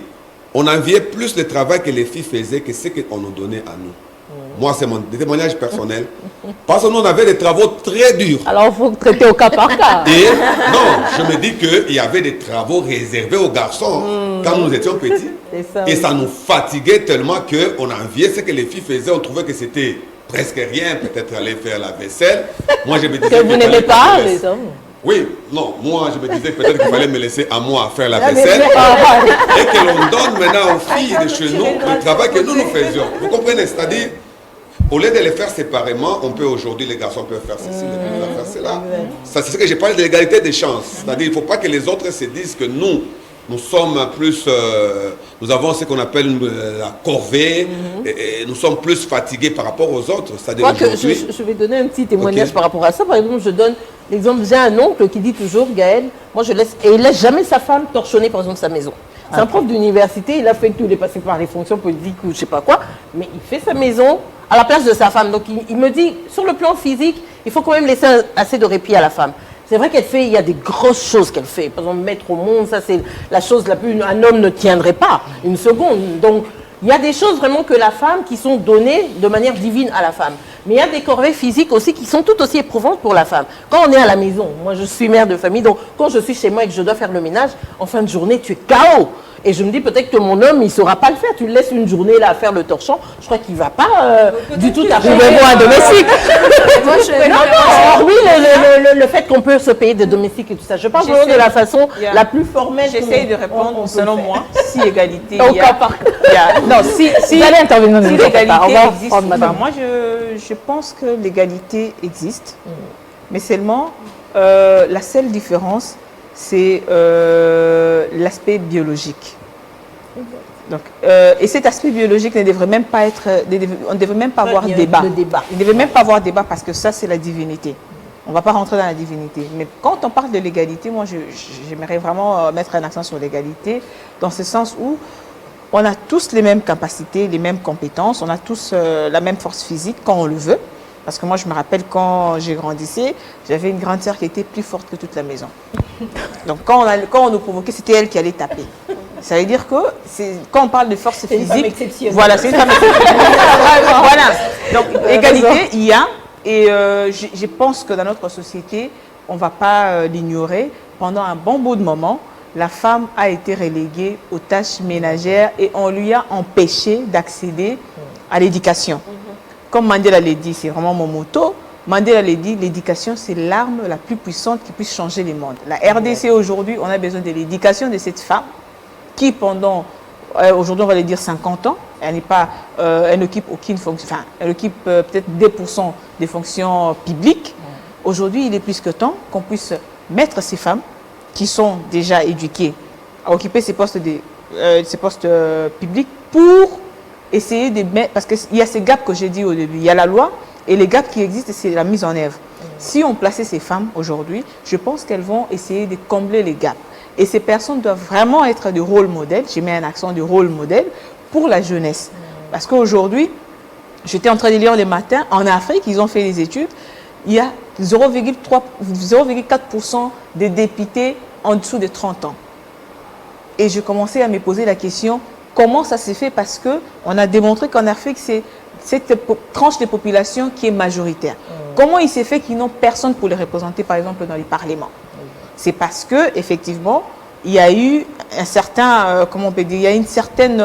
S6: on enviait plus le travail que les filles faisaient que ce qu'on nous donnait à nous. Moi, c'est mon témoignage personnel. Parce que nous, on avait des travaux très durs.
S1: Alors, il faut traiter au cas par cas.
S6: Et non, je me dis qu'il y avait des travaux réservés aux garçons quand nous étions petits. Et ça nous fatiguait tellement qu'on enviait ce que les filles faisaient. On trouvait que c'était presque rien. Peut-être aller faire la vaisselle. Moi, je me disais
S1: que vous n'aimez pas les hommes.
S6: Oui, non, moi je me disais peut-être qu'il fallait me laisser à moi faire la vaisselle et que l'on donne maintenant aux filles de chez nous le travail que nous faisions. Vous comprenez? C'est-à-dire, au lieu de les faire séparément, on peut aujourd'hui, les garçons peuvent faire ceci, les filles peuvent faire cela. Ça, c'est ce que j'ai parlé de l'égalité des chances. C'est-à-dire, il ne faut pas que les autres se disent que nous sommes plus, nous avons ce qu'on appelle la corvée, et nous sommes plus fatigués par rapport aux autres. C'est-à-dire
S2: je vais donner un petit témoignage par rapport à ça. Par exemple, je donne l'exemple, j'ai un oncle qui dit toujours, Gaël, moi je laisse, et il laisse jamais sa femme torchonner par exemple sa maison. C'est un prof d'université, il a fait tout, il est passé par les fonctions politiques ou je sais pas quoi, mais il fait sa maison à la place de sa femme. Donc il me dit, sur le plan physique, il faut quand même laisser assez de répit à la femme. C'est vrai qu'elle fait, il y a des grosses choses qu'elle fait. Par exemple, mettre au monde, ça c'est la chose la plus... Un homme ne tiendrait pas une seconde. Donc, il y a des choses vraiment que la femme qui sont données de manière divine à la femme. Mais il y a des corvées physiques aussi qui sont tout aussi éprouvantes pour la femme. Quand on est à la maison, moi je suis mère de famille, donc quand je suis chez moi et que je dois faire le ménage, en fin de journée, tu es KO. Et je me dis peut-être que mon homme, il ne saura pas le faire. Tu le laisses une journée là à faire le torchon, je crois qu'il ne va pas du tout arriver à un domestique. Hormis le fait qu'on peut se payer des domestiques et tout ça. Je parle vraiment de la façon la plus formelle.
S3: J'essaye de répondre selon moi, si égalité
S2: il y a.
S3: Non, si
S1: l'égalité
S3: existe, moi je pense que l'égalité existe, mais seulement la seule différence, c'est l'aspect biologique. Donc, et cet aspect biologique ne devrait même pas être, on ne devrait même pas avoir débat. Il ne devrait même pas avoir débat parce que ça c'est la divinité. On ne va pas rentrer dans la divinité. Mais quand on parle de l'égalité, moi j'aimerais vraiment mettre un accent sur l'égalité dans ce sens où on a tous les mêmes capacités, les mêmes compétences, on a tous la même force physique quand on le veut. Parce que moi, je me rappelle quand j'ai grandissé, j'avais une grande sœur qui était plus forte que toute la maison. Donc, quand on nous provoquait, c'était elle qui allait taper. Ça veut dire que quand on parle de force physique, voilà, c'est une femme exceptionnelle. Voilà. Donc, égalité, il y a. Et je pense que dans notre société, on ne va pas l'ignorer. Pendant un bon bout de moment, la femme a été reléguée aux tâches ménagères et on lui a empêché d'accéder à l'éducation. Comme Mandela l'a dit, c'est vraiment mon motto. Mandela l'a dit, l'éducation, c'est l'arme la plus puissante qui puisse changer les mondes. La RDC aujourd'hui, on a besoin de l'éducation de cette femme qui pendant, aujourd'hui on va le dire 50 ans, elle n'occupe aucune fonction, enfin, elle occupe peut-être 2% des fonctions publiques. Aujourd'hui, il est plus que temps qu'on puisse mettre ces femmes qui sont déjà éduquées à occuper ces postes, publics pour essayer de mettre, parce qu'il y a ces gaps que j'ai dit au début, il y a la loi et les gaps qui existent, c'est la mise en œuvre. Si on plaçait ces femmes aujourd'hui, je pense qu'elles vont essayer de combler les gaps. Et ces personnes doivent vraiment être des rôles modèles, j'ai mis un accent de rôle modèle pour la jeunesse. Parce qu'aujourd'hui, j'étais en train de lire le matin, en Afrique, ils ont fait des études, il y a 0,4% des députés en dessous de 30 ans. Et je commençais à me poser la question, comment ça s'est fait? Parce qu'on a démontré qu'en Afrique, c'est cette tranche de population qui est majoritaire. Comment il s'est fait qu'ils n'ont personne pour les représenter, par exemple, dans les parlements? C'est parce qu'effectivement, il y a eu un certain, comment on peut dire, il y a une certaine...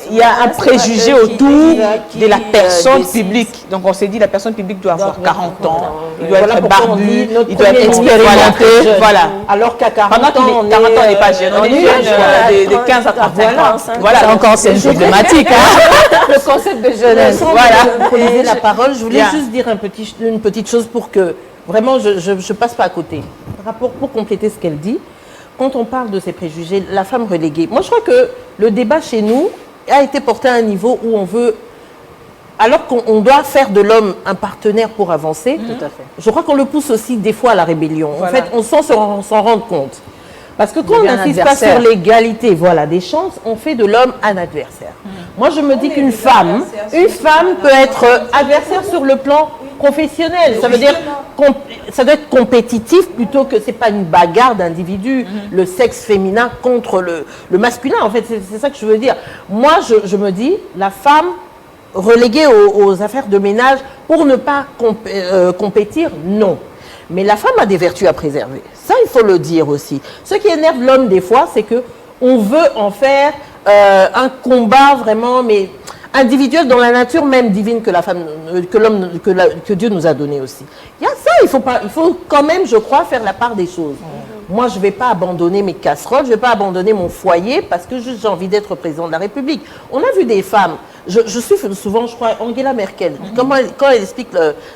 S3: il y a un préjugé autour de la personne publique. Donc on s'est dit la personne publique doit avoir 40 ans, il doit être barbu, il doit être expérimenté. Voilà.
S2: Alors qu'à 40 ans, on
S3: n'est pas jeune, on est jeune de 15 à 35 ans.
S1: Voilà, c'est encore une problématique.
S2: Le concept de jeunesse. Voilà. Pour laisser la parole, je voulais juste dire une petite chose pour que vraiment je ne passe pas à côté. Pour compléter ce qu'elle dit. Quand on parle de ces préjugés, la femme reléguée, moi je crois que le débat chez nous a été porté à un niveau où on veut, alors qu'on doit faire de l'homme un partenaire pour avancer,
S1: tout à fait.
S2: Je crois qu'on le pousse aussi des fois à la rébellion. Voilà. En fait, on s'en rend compte. Parce que quand on n'insiste pas sur l'égalité des chances, on fait de l'homme un adversaire. Moi je me dis qu'une femme peut être adversaire sur le plan professionnel. Ça veut dire ça doit être compétitif plutôt que c'est pas une bagarre d'individus, le sexe féminin contre le masculin. En fait, c'est ça que je veux dire. Moi, je me dis, la femme reléguée aux affaires de ménage pour ne pas compétir, non. Mais la femme a des vertus à préserver. Ça, il faut le dire aussi. Ce qui énerve l'homme des fois, c'est que on veut en faire un combat vraiment, mais individuelle dans la nature même divine que la femme, que l'homme, que Dieu nous a donné aussi. Il y a ça, il faut quand même, je crois, faire la part des choses. Moi, je ne vais pas abandonner mes casseroles, je ne vais pas abandonner mon foyer parce que juste j'ai envie d'être président de la République. On a vu des femmes, je suis souvent, je crois, Angela Merkel, quand elle explique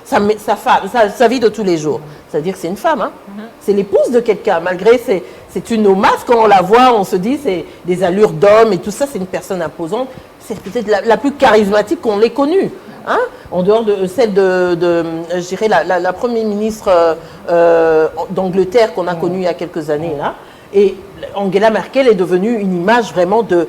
S2: sa vie de tous les jours. C'est-à-dire que c'est une femme, hein? C'est l'épouse de quelqu'un, malgré c'est une homasse, quand on la voit, on se dit c'est des allures d'homme et tout ça, c'est une personne imposante. C'est peut-être la plus charismatique qu'on ait connue. Hein? En dehors de celle je dirais, la première ministre d'Angleterre qu'on a connue il y a quelques années. Là. Et Angela Merkel est devenue une image vraiment de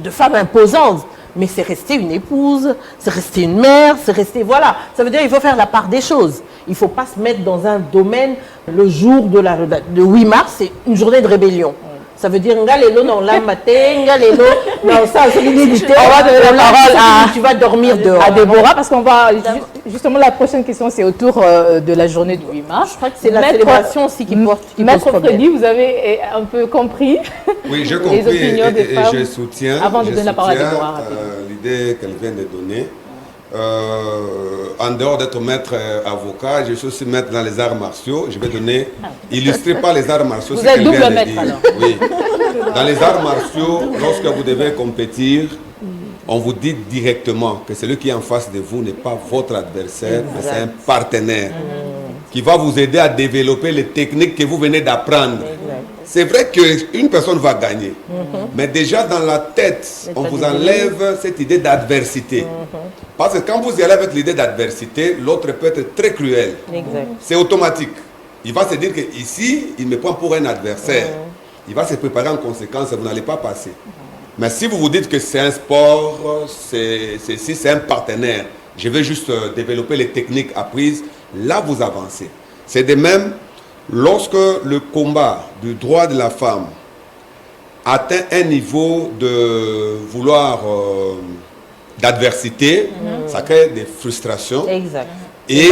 S2: femme imposante. Mais c'est resté une épouse, c'est resté une mère, c'est resté... Voilà. Ça veut dire qu'il faut faire la part des choses. Il ne faut pas se mettre dans un domaine. Le jour de 8 mars, c'est une journée de rébellion. Ça veut dire, ngalelo non la matin, ngalelo non ça c'est l'idée. On va donner la parole à tu vas dormir dehors.
S1: À Déborah, parce qu'on va justement la prochaine question c'est autour de la journée du 8 mars.
S2: Je crois que c'est la célébration aussi qui pose problème.
S1: Freddy, vous avez un peu compris.
S6: Oui, j'ai compris
S1: les opinions des femmes.
S6: Je soutiens.
S1: Avant de donner la parole à Déborah.
S6: L'idée qu'elle vient de donner. En dehors d'être maître avocat, je suis aussi maître dans les arts martiaux. Je vais donner, illustrer par les arts martiaux.
S1: Vous êtes double maître alors.
S6: Oui. Dans les arts martiaux, lorsque vous devez compétir, on vous dit directement que celui qui est en face de vous n'est pas votre adversaire, mais c'est un partenaire qui va vous aider à développer les techniques que vous venez d'apprendre. C'est vrai qu'une personne va gagner, mais déjà dans la tête, on vous enlève cette idée d'adversité. Parce que quand vous y allez avec l'idée d'adversité, l'autre peut être très cruel. C'est automatique. Il va se dire qu'ici, il me prend pour un adversaire. Il va se préparer en conséquence et vous n'allez pas passer. Mais si vous vous dites que c'est un sport, c'est un partenaire, je vais juste développer les techniques apprises, là vous avancez. C'est de même, lorsque le combat du droit de la femme atteint un niveau de vouloir d'adversité, ça crée des frustrations. Et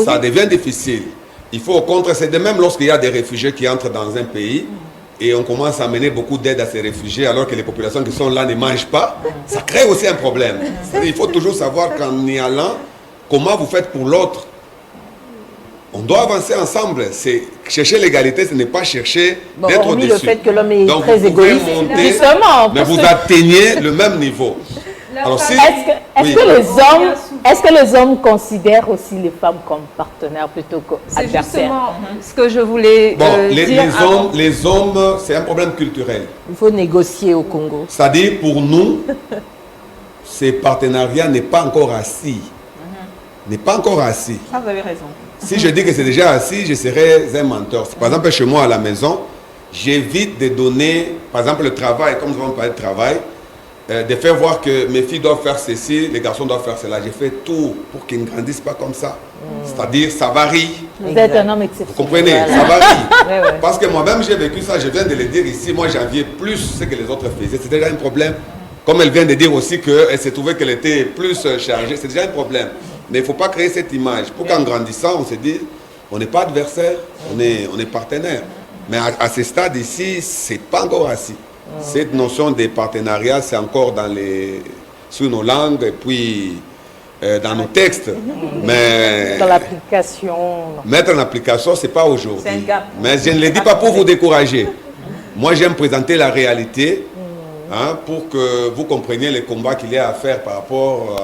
S6: ça devient difficile. Il faut au contraire, c'est de même lorsqu'il y a des réfugiés qui entrent dans un pays et on commence à amener beaucoup d'aide à ces réfugiés alors que les populations qui sont là ne mangent pas, ça crée aussi un problème. Il faut toujours savoir qu'en y allant, comment vous faites pour l'autre. On doit avancer ensemble. Chercher l'égalité, ce n'est pas chercher d'être au-dessus.
S2: Le fait que l'homme est
S6: donc
S2: très
S6: vous pouvez
S2: égoïste.
S6: monter, mais vous atteignez le même niveau. Alors,
S1: est-ce que les hommes considèrent aussi les femmes comme partenaires plutôt qu'adversaires?
S4: C'est justement ce que je voulais dire.
S6: Les hommes, c'est un problème culturel.
S2: Il faut négocier au Congo.
S6: C'est-à-dire, pour nous, ces partenariats n'est pas encore assis. N'est pas encore assis.
S3: Ça, vous avez raison.
S6: Si je dis que c'est déjà assis, je serais un menteur. Par exemple, chez moi à la maison, j'évite de donner, par exemple, le travail, comme nous avons parlé de travail, de faire voir que mes filles doivent faire ceci, les garçons doivent faire cela. J'ai fait tout pour qu'ils ne grandissent pas comme ça. C'est-à-dire, ça varie.
S1: Vous êtes un homme exceptionnel.
S6: Vous comprenez? Ça varie. Parce que moi-même, j'ai vécu ça, je viens de le dire ici. Moi, j'enviais plus ce que les autres faisaient. C'était déjà un problème. Comme elle vient de dire aussi qu'elle s'est trouvée qu'elle était plus chargée, c'est déjà un problème. Mais il ne faut pas créer cette image. Pour qu'en grandissant, on se dise, on n'est pas adversaire, on est partenaire. Mais à ce stade ici, ce n'est pas encore assis. Cette notion de partenariat, c'est encore sur nos langues et puis dans nos textes. Mais
S1: dans l'application.
S6: Mettre en application, ce n'est pas aujourd'hui.
S3: C'est un gap.
S6: Mais je ne le dis pas pour vous décourager. Moi, j'aime présenter la réalité pour que vous compreniez les combats qu'il y a à faire par rapport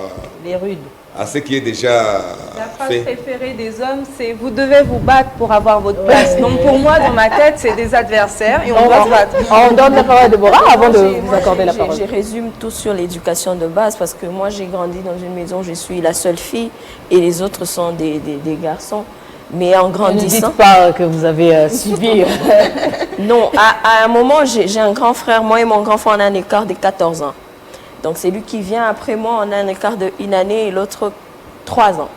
S6: à ce qui est déjà
S4: La phrase
S6: fait.
S4: préférée des hommes, c'est « vous devez vous battre pour avoir votre place ». Donc pour moi, dans ma tête, c'est des adversaires et on doit se battre.
S1: On donne la parole à Déborah avant de vous accorder la parole.
S5: Je résume tout sur l'éducation de base parce que moi, j'ai grandi dans une maison, je suis la seule fille et les autres sont des garçons. Mais en grandissant...
S1: Ne dites pas que vous avez subi...
S5: Non, à un moment, j'ai un grand frère, moi et mon grand frère, on a un écart de 14 ans. Donc c'est lui qui vient après moi, on a un écart de 1 année et l'autre 3 ans.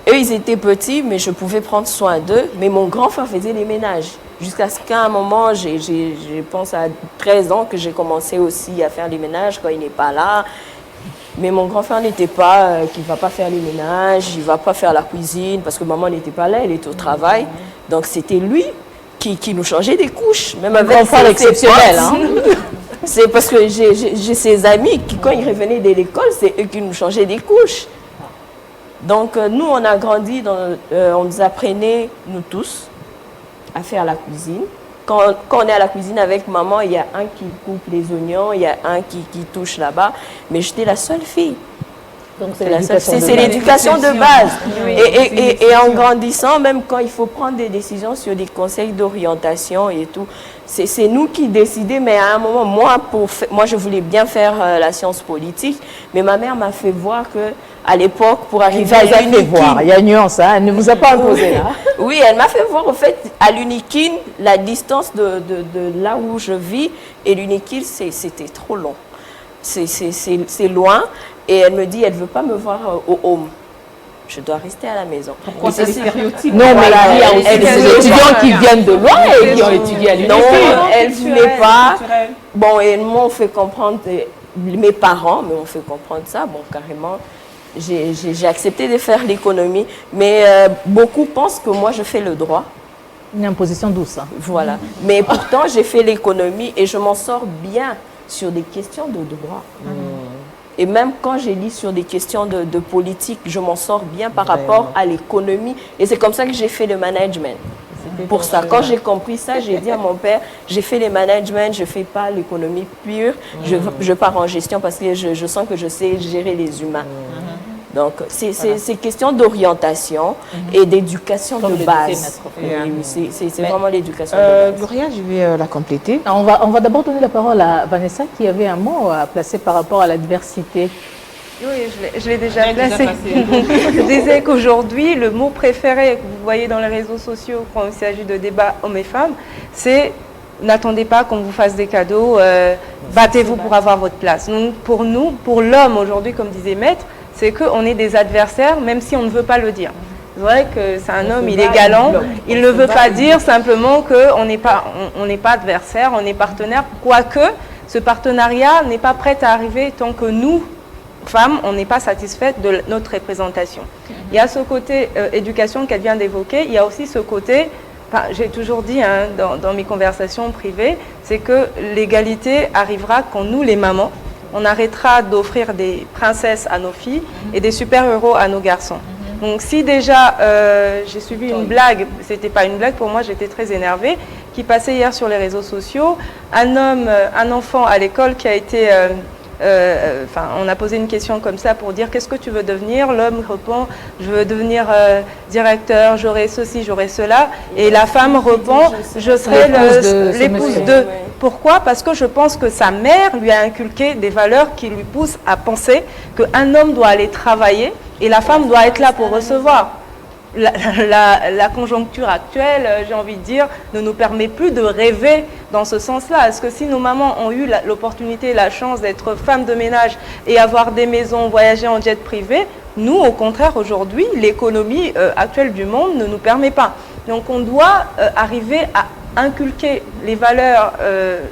S5: Eux, ils étaient petits, mais je pouvais prendre soin d'eux. Mais mon grand frère faisait les ménages. Jusqu'à ce qu'à un moment, je pense à 13 ans, que j'ai commencé aussi à faire les ménages quand il n'est pas là. Mais mon grand frère n'était pas, qu'il ne va pas faire les ménages, il ne va pas faire la cuisine, parce que maman n'était pas là, elle était au travail. Donc c'était lui qui nous changeait des couches. Même avec
S1: grand frère exceptionnel.
S5: C'est parce que j'ai ces amis qui, quand ils revenaient de l'école, c'est eux qui nous changeaient des couches. Donc, nous, on a grandi, on nous apprenait, nous tous, à faire la cuisine. Quand on est à la cuisine avec maman, il y a un qui coupe les oignons, il y a un qui touche là-bas. Mais j'étais la seule fille.
S1: Donc
S5: c'est l'éducation de base. Et en grandissant, même quand il faut prendre des décisions sur des conseils d'orientation et tout, c'est nous qui décidons. Mais à un moment, moi je voulais bien faire la science politique, mais ma mère m'a fait voir que à l'époque, pour arriver à l'UNIKIN...
S1: Il y a une nuance, hein, elle ne vous a pas imposé là.
S5: Oui, elle m'a fait voir, au fait, à l'UNIKIN, la distance de là où je vis et l'UNIKIN, c'était trop long. C'est loin. Et elle me dit, elle ne veut pas me voir au home. Je dois rester à la maison.
S3: Pourquoi c'est stéréotype?
S1: Non, mais il y a aussi des étudiants qui viennent de loin et qui ont étudié à l'UNIKIN.
S5: Non, elle ne voulait pas. Bon, et m'ont fait comprendre, mes parents m'ont fait comprendre ça. Bon, carrément, j'ai accepté de faire l'économie. Mais beaucoup pensent que moi, je fais le droit.
S1: Une imposition douce. Hein.
S5: Voilà. Mais pourtant, j'ai fait l'économie et je m'en sors bien sur des questions de droit. Et même quand j'ai lu sur des questions de politique, je m'en sors bien par rapport à l'économie. Et c'est comme ça que j'ai fait le management. Pour ça, quand j'ai compris ça, j'ai dit à mon père, j'ai fait le management, je ne fais pas l'économie pure, je pars en gestion parce que je sens que je sais gérer les humains. Donc, c'est question d'orientation et d'éducation de base. C'est vraiment l'éducation de base.
S3: Gloria, je vais la compléter.
S1: On va d'abord donner la parole à Vanessa qui avait un mot à placer par rapport à la diversité.
S4: Oui, je l'ai déjà placé. Je disais qu'aujourd'hui, le mot préféré que vous voyez dans les réseaux sociaux quand il s'agit de débats hommes et femmes, c'est n'attendez pas qu'on vous fasse des cadeaux, battez-vous pour avoir votre place. Donc, pour nous, pour l'homme aujourd'hui, comme disait Maître, c'est qu'on est des adversaires, même si on ne veut pas le dire. C'est vrai que c'est un homme, il est galant, il ne veut pas dire simplement qu'on n'est pas adversaire, on est partenaire, quoique ce partenariat n'est pas prêt à arriver tant que nous, femmes, on n'est pas satisfaites de notre représentation. Il y a ce côté éducation qu'elle vient d'évoquer, il y a aussi ce côté, j'ai toujours dit dans mes conversations privées, c'est que l'égalité arrivera quand nous, les mamans, on arrêtera d'offrir des princesses à nos filles et des super-héros à nos garçons. Donc si déjà j'ai suivi une blague, c'était pas une blague pour moi, j'étais très énervée, qui passait hier sur les réseaux sociaux, un enfant à l'école qui a été... on a posé une question comme ça pour dire qu'est-ce que tu veux devenir? L'homme répond je veux devenir directeur, j'aurai ceci, j'aurai cela. Et la femme répond je serai l'épouse de. Pourquoi? Parce que je pense que sa mère lui a inculqué des valeurs qui lui poussent à penser qu'un homme doit aller travailler et la femme doit être là pour recevoir. La conjoncture actuelle, j'ai envie de dire, ne nous permet plus de rêver dans ce sens-là. Est-ce que si nos mamans ont eu l'opportunité et la chance d'être femmes de ménage et avoir des maisons, voyager en jet privé, nous, au contraire, aujourd'hui, l'économie actuelle du monde ne nous permet pas. Donc on doit arriver à inculquer les valeurs,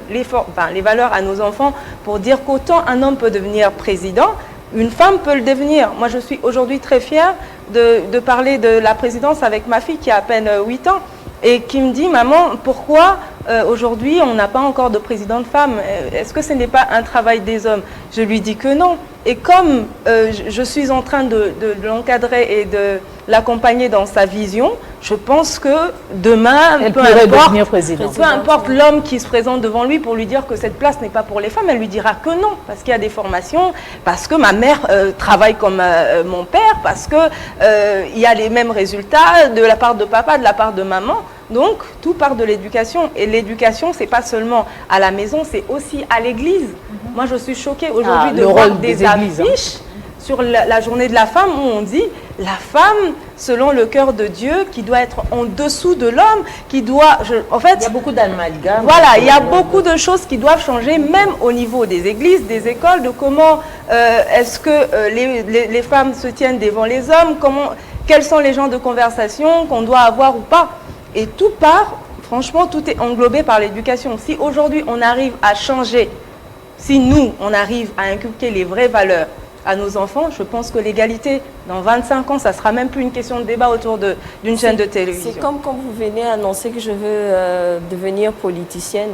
S4: les valeurs à nos enfants pour dire qu'autant un homme peut devenir président, une femme peut le devenir. Moi, je suis aujourd'hui très fière de parler de la présidence avec ma fille qui a à peine 8 ans et qui me dit « Maman, pourquoi aujourd'hui on n'a pas encore de présidente femme? Est-ce que ce n'est pas un travail des hommes ?» Je lui dis que non. Et comme je suis en train de l'encadrer et de l'accompagner dans sa vision, je pense que demain, peu importe l'homme qui se présente devant lui pour lui dire que cette place n'est pas pour les femmes, elle lui dira que non, parce qu'il y a des formations, parce que ma mère travaille comme mon père, parce qu'il y a les mêmes résultats de la part de papa, de la part de maman. Donc, tout part de l'éducation. Et l'éducation, ce n'est pas seulement à la maison, c'est aussi à l'église. Moi, je suis choquée aujourd'hui de voir des affiches sur la journée de la femme où on dit la femme, selon le cœur de Dieu, qui doit être en dessous de l'homme, qui doit... en fait,
S2: il y a beaucoup d'amalgames.
S4: Voilà, il y a beaucoup de choses qui doivent changer, même au niveau des églises, des écoles, de comment est-ce que les femmes se tiennent devant les hommes, quels sont les genres de conversation qu'on doit avoir ou pas. Et tout part, franchement, tout est englobé par l'éducation. Si aujourd'hui on arrive à changer, si nous, on arrive à inculquer les vraies valeurs à nos enfants, je pense que l'égalité, dans 25 ans, ça ne sera même plus une question de débat autour d'une chaîne de télévision.
S5: C'est comme quand vous venez annoncer que je veux devenir politicienne.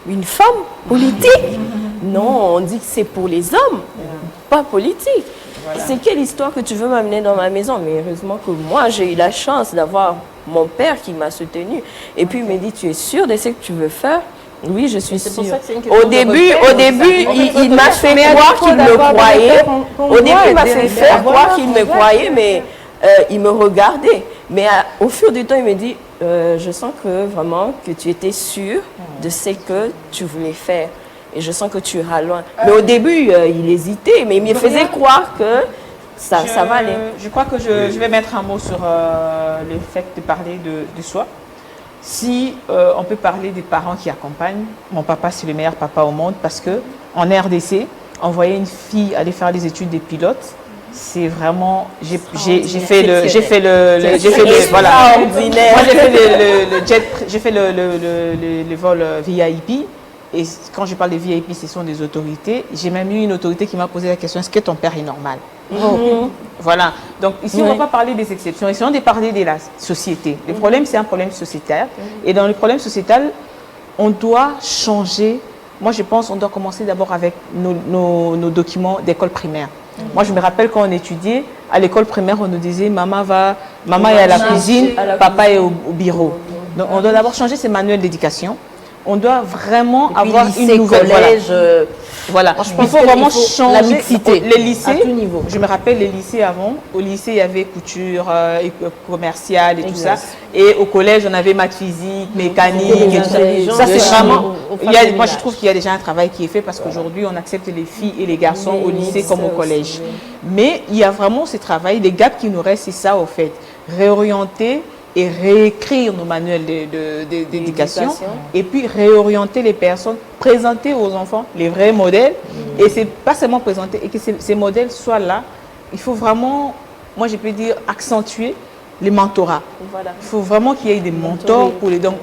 S5: une femme politique. Non, on dit que c'est pour les hommes, pas politique. C'est quelle histoire que tu veux m'amener dans ma maison? Mais heureusement que moi, j'ai eu la chance d'avoir mon père qui m'a soutenue. Et puis il me dit, tu es sûre de ce que tu veux faire? Oui, je suis sûre. Au début, il m'a fait croire qu'il me croyait. Au début, il m'a fait faire croire qu'il me croyait, mais il me regardait. Mais au fur du temps, il me dit, je sens que vraiment que tu étais sûre de ce que tu voulais faire. Et je sens que tu iras loin. Mais au début, il hésitait, mais il me faisait croire que ça va aller.
S3: Je crois que je vais mettre un mot sur le fait de parler de soi. Si on peut parler des parents qui accompagnent, mon papa c'est le meilleur papa au monde parce que en RDC, envoyer une fille aller faire des études de pilote, c'est vraiment j'ai fait le vol VIP. Et quand je parle de VIP, ce sont des autorités. J'ai même eu une autorité qui m'a posé la question, est-ce que ton père est normal? Voilà. Donc ici, on ne va pas parler des exceptions. Ici, on va parler de la société. Le problème, c'est un problème sociétal. Et dans le problème sociétal, on doit changer. Moi, je pense qu'on doit commencer d'abord avec nos documents d'école primaire. Moi, je me rappelle quand on étudiait, à l'école primaire, on nous disait, maman est à la cuisine, papa est au bureau. Donc, on doit d'abord changer ces manuels d'éducation. On doit vraiment avoir une nouvelle
S2: collège.
S3: Voilà. Il faut vraiment changer
S2: la mixité
S3: les lycées.
S2: à tout niveau.
S3: Je me rappelle les lycées avant. Au lycée, il y avait couture, commerciale et tout ça. Et au collège, on avait maths physique, mécanique et tout ça. Ça, c'est vraiment. Moi, je trouve qu'il y a déjà un travail qui est fait parce qu'aujourd'hui, on accepte les filles et les garçons au lycée comme au collège. Mais il y a vraiment ce travail. Les gaps qui nous restent, c'est ça, au fait. Réorienter et réécrire nos manuels d'éducation et puis réorienter les personnes, présenter aux enfants les vrais modèles et c'est pas seulement présenter et que ces modèles soient là. Il faut vraiment, moi je peux dire, accentuer les mentorats. Voilà. Il faut vraiment qu'il y ait des mentors pour les... Donc,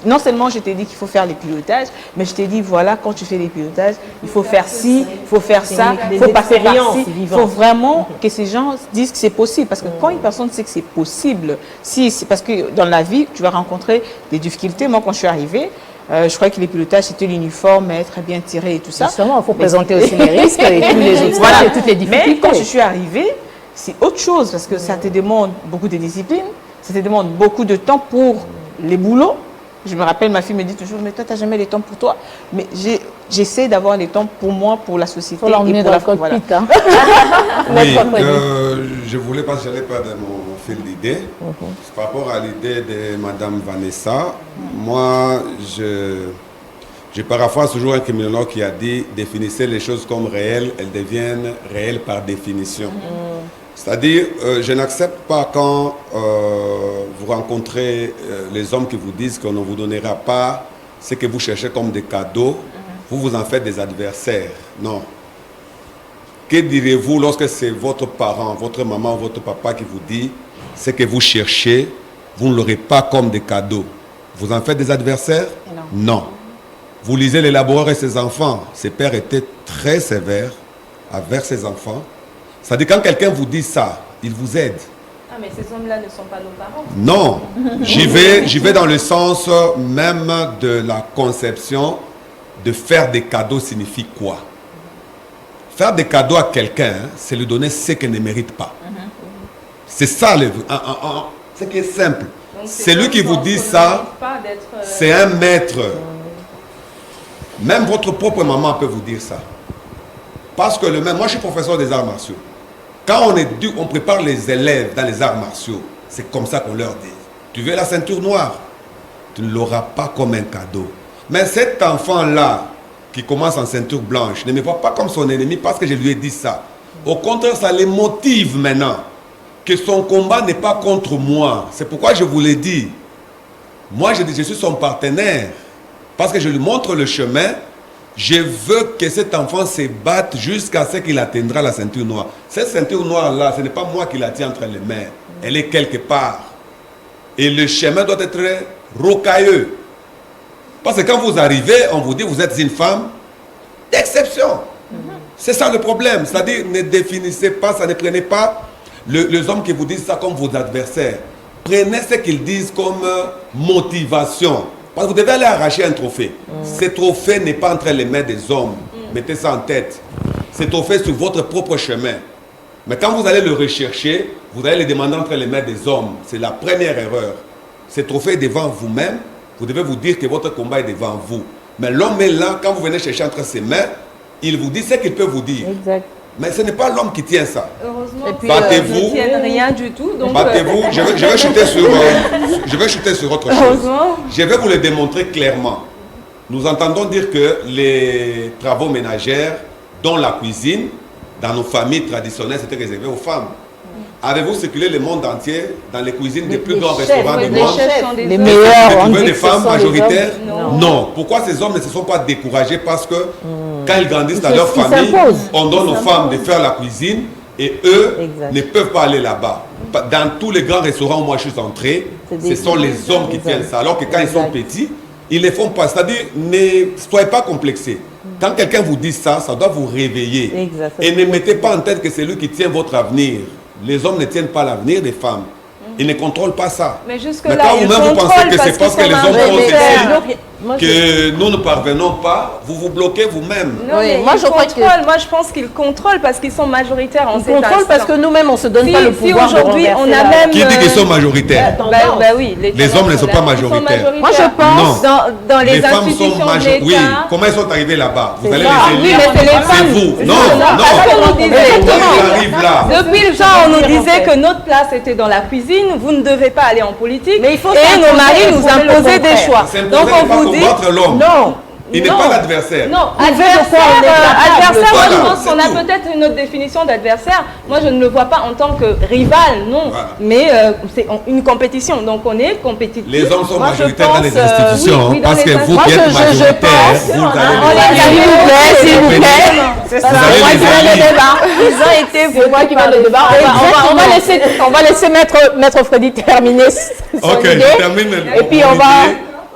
S3: non seulement je t'ai dit qu'il faut faire les pilotages, mais je t'ai dit, voilà, quand tu fais les pilotages, il faut faire ci, il faut faire ça, il faut passer par ci. Il faut vraiment que ces gens disent que c'est possible. Parce que quand une personne sait que c'est possible, parce que dans la vie, tu vas rencontrer des difficultés. Moi, quand je suis arrivée, je croyais que les pilotages, c'était l'uniforme, très bien tiré et tout ça.
S1: Justement, il faut présenter aussi les risques et tous les obstacles et toutes les difficultés.
S3: Mais quand je suis arrivée, c'est autre chose parce que ça te demande beaucoup de discipline, ça te demande beaucoup de temps pour les boulots. Je me rappelle, ma fille me dit toujours, mais toi, tu n'as jamais le temps pour toi. Mais j'essaie d'avoir le temps pour moi, pour la société.
S1: Il faut l'emmener dans le cockpit.
S3: Voilà.
S6: Oui, je voulais pas, j'allais pas dans mon fil d'idée. Par rapport à l'idée de Madame Vanessa, moi, je paraphrase toujours un criminologue qui a dit « Définissez les choses comme réelles, elles deviennent réelles par définition ». C'est-à-dire, je n'accepte pas quand vous rencontrez les hommes qui vous disent qu'on ne vous donnera pas ce que vous cherchez comme des cadeaux, vous en faites des adversaires. Non. Que direz-vous lorsque c'est votre parent, votre maman, votre papa qui vous dit ce que vous cherchez, vous ne l'aurez pas comme des cadeaux? Vous en faites des adversaires? Non. Vous lisez Les Laboureurs et ses enfants. Ses pères étaient très sévères envers ses enfants. C'est-à-dire quand quelqu'un vous dit ça, il vous aide.
S4: Ah, mais ces hommes-là ne sont pas nos parents.
S6: Non. J'y vais dans le sens même de la conception de faire des cadeaux signifie quoi? Faire des cadeaux à quelqu'un, c'est lui donner ce qu'il ne mérite pas. C'est ça, ce qui est simple. C'est lui qui vous dit ça, c'est un maître. Même votre propre maman peut vous dire ça. Parce que moi je suis professeur des arts martiaux. Quand on prépare les élèves dans les arts martiaux, c'est comme ça qu'on leur dit. Tu veux la ceinture noire? Tu ne l'auras pas comme un cadeau. Mais cet enfant-là, qui commence en ceinture blanche, ne me voit pas comme son ennemi parce que je lui ai dit ça. Au contraire, ça les motive maintenant. Que son combat n'est pas contre moi. C'est pourquoi je vous l'ai dit. Moi, je suis son partenaire. Parce que je lui montre le chemin. Je veux que cet enfant se batte jusqu'à ce qu'il atteindra la ceinture noire. Cette ceinture noire-là, ce n'est pas moi qui la tiens entre les mains. Elle est quelque part. Et le chemin doit être rocailleux. Parce que quand vous arrivez, on vous dit vous êtes une femme d'exception. C'est ça le problème. C'est-à-dire, ne définissez pas, ça ne prenez pas les hommes qui vous disent ça comme vos adversaires. Prenez ce qu'ils disent comme motivation. Parce que vous devez aller arracher un trophée. Ce trophée n'est pas entre les mains des hommes. Mettez ça en tête. Ce trophée sur votre propre chemin. Mais quand vous allez le rechercher, vous allez le demander entre les mains des hommes. C'est la première erreur. Ce trophée est devant vous-même. Vous devez vous dire que votre combat est devant vous. Mais l'homme est là, quand vous venez chercher entre ses mains, il vous dit ce qu'il peut vous dire.
S2: Exact.
S6: Mais ce n'est pas l'homme qui tient ça.
S4: Heureusement,
S2: Et puis,
S6: battez-vous.
S4: ils ne tiennent rien du tout. Donc,
S6: Battez-vous. Je vais chuter sur autre chose.
S4: heureusement.
S6: Je vais vous le démontrer clairement. Nous entendons dire que les travaux ménagères, dont la cuisine, dans nos familles traditionnelles, c'était réservé aux femmes. Avez-vous circulé le monde entier dans les cuisines des plus grands restaurants du monde?
S1: Les meilleurs, on
S6: Vous
S1: dit
S6: des
S1: que ce
S6: femmes
S1: sont les
S6: majoritaires?
S1: hommes.
S6: Non. Pourquoi ces hommes ne se sont pas découragés? Parce que quand ils grandissent dans
S2: C'est
S6: leur
S2: ce qui
S6: famille,
S2: s'impose.
S6: on donne aux femmes de faire la cuisine et eux
S2: Exact.
S6: ne peuvent pas aller là-bas. Dans tous les grands restaurants où moi je suis entré, ce sont les hommes qui tiennent ça. Alors que quand ils sont petits, ils ne les font pas. C'est-à-dire, ne soyez pas complexés. Quand quelqu'un vous dit ça, ça doit vous réveiller.
S2: Exact.
S6: Et ne mettez pas en tête que c'est lui qui tient votre avenir. Les hommes ne tiennent pas l'avenir des femmes. Ils ne contrôlent pas ça.
S4: Mais
S6: Mais
S4: jusque-là,
S6: quand
S4: ils
S6: vous-même vous pensez
S4: contrôlent
S6: que c'est parce que les hommes font ceci que nous ne parvenons pas, vous vous bloquez vous-même.
S4: Non,
S2: Oui,
S4: mais
S2: moi,
S4: ils
S2: je crois que-
S4: contrôlent. Moi, je pense qu'ils contrôlent parce qu'ils sont majoritaires en
S2: On
S4: cet
S2: contrôle parce
S4: instant.
S2: que nous-mêmes, on ne se donne
S4: Si-
S2: pas le
S4: si
S2: pouvoir de
S4: aujourd'hui,
S2: renverser
S4: on a
S2: la-
S4: même...
S6: Qui dit qu'ils sont majoritaires?
S4: Bah oui,
S6: Les hommes ne sont pas majoritaires.
S4: Moi, je pense dans les
S6: Les femmes sont
S4: institutions de
S6: majoritaires. Oui,
S4: l'État.
S6: comment ils sont arrivés là-bas? Vous allez
S2: ça.
S6: les
S4: Oui,
S6: élire.
S4: mais c'est les
S6: C'est
S4: femmes.
S6: vous. Non,
S4: Parce qu'on nous
S6: non.
S4: disait,
S6: Comment ils arrivent là?
S4: depuis le temps, on nous disait que notre place était dans la cuisine, vous ne devez pas aller en politique.
S2: Mais il faut
S4: et nos
S2: s'imposer
S4: maris
S2: et
S4: nous
S2: prouver le
S4: imposaient des
S2: contraire.
S4: choix.
S6: S'imposer
S4: Donc
S6: n'est
S4: on
S6: pas
S4: vous dit...
S6: combattre l'homme.
S2: Non.
S6: Il n'est
S4: Non.
S6: pas l'adversaire.
S4: Non,
S2: Prouver de quoi on est
S4: adversaire,
S2: capable.
S4: moi je
S6: Voilà,
S4: pense qu'on
S6: c'est
S4: a
S6: tout.
S4: peut-être une autre définition d'adversaire. Moi je ne le vois pas en tant que rival, non.
S6: Voilà.
S4: Mais c'est une compétition, donc on est compétitif.
S6: Les hommes sont
S4: Moi, je
S6: majoritaires dans les
S4: pense,
S6: institutions.
S4: oui, dans
S6: Parce
S4: les
S6: que vous
S4: institutions.
S6: qui êtes
S2: Moi, je
S6: majoritaire,
S2: pense,
S6: vous
S4: on
S6: allez
S4: les
S6: les
S4: a
S6: élire.
S1: S'il vous plaît.
S4: C'est
S6: Vous allez les élire.
S4: Ils ont été
S1: C'est moi qui mène le débat. On va laisser Maître Freddy terminer son
S6: Ok,
S1: idée.
S6: je termine.
S1: Et puis on va...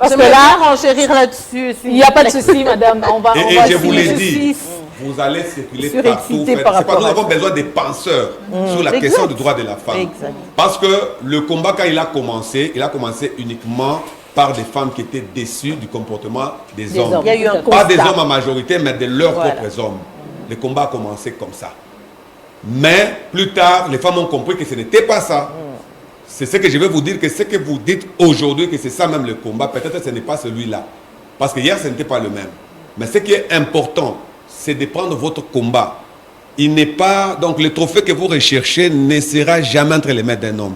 S1: Parce que là,
S2: renchérir là-dessus.
S1: il n'y a pas de souci, madame. On va
S6: Et je vous l'ai dit,
S1: suivre.
S6: vous allez circuler
S1: Surexcité
S6: partout.
S1: par
S6: C'est pas
S1: rapport
S6: nous
S1: à
S6: avons
S1: ça.
S6: besoin des penseurs sur la
S2: Exact.
S6: question du droit de la femme.
S2: Exact.
S6: Parce que le combat, quand il a commencé uniquement par des femmes qui étaient déçues du comportement des hommes.
S2: Il y a eu un
S6: Pas des
S2: constat.
S6: hommes en majorité, mais de leurs
S2: Voilà.
S6: propres hommes. Le combat a commencé comme ça. Mais plus tard, les femmes ont compris que ce n'était pas ça. C'est ce que je vais vous dire, que ce que vous dites aujourd'hui, que c'est ça même le combat, peut-être ce n'est pas celui-là. Parce que hier, ce n'était pas le même. Mais ce qui est important, c'est de prendre votre combat. Il n'est pas... Donc le trophée que vous recherchez ne sera jamais entre les mains d'un homme.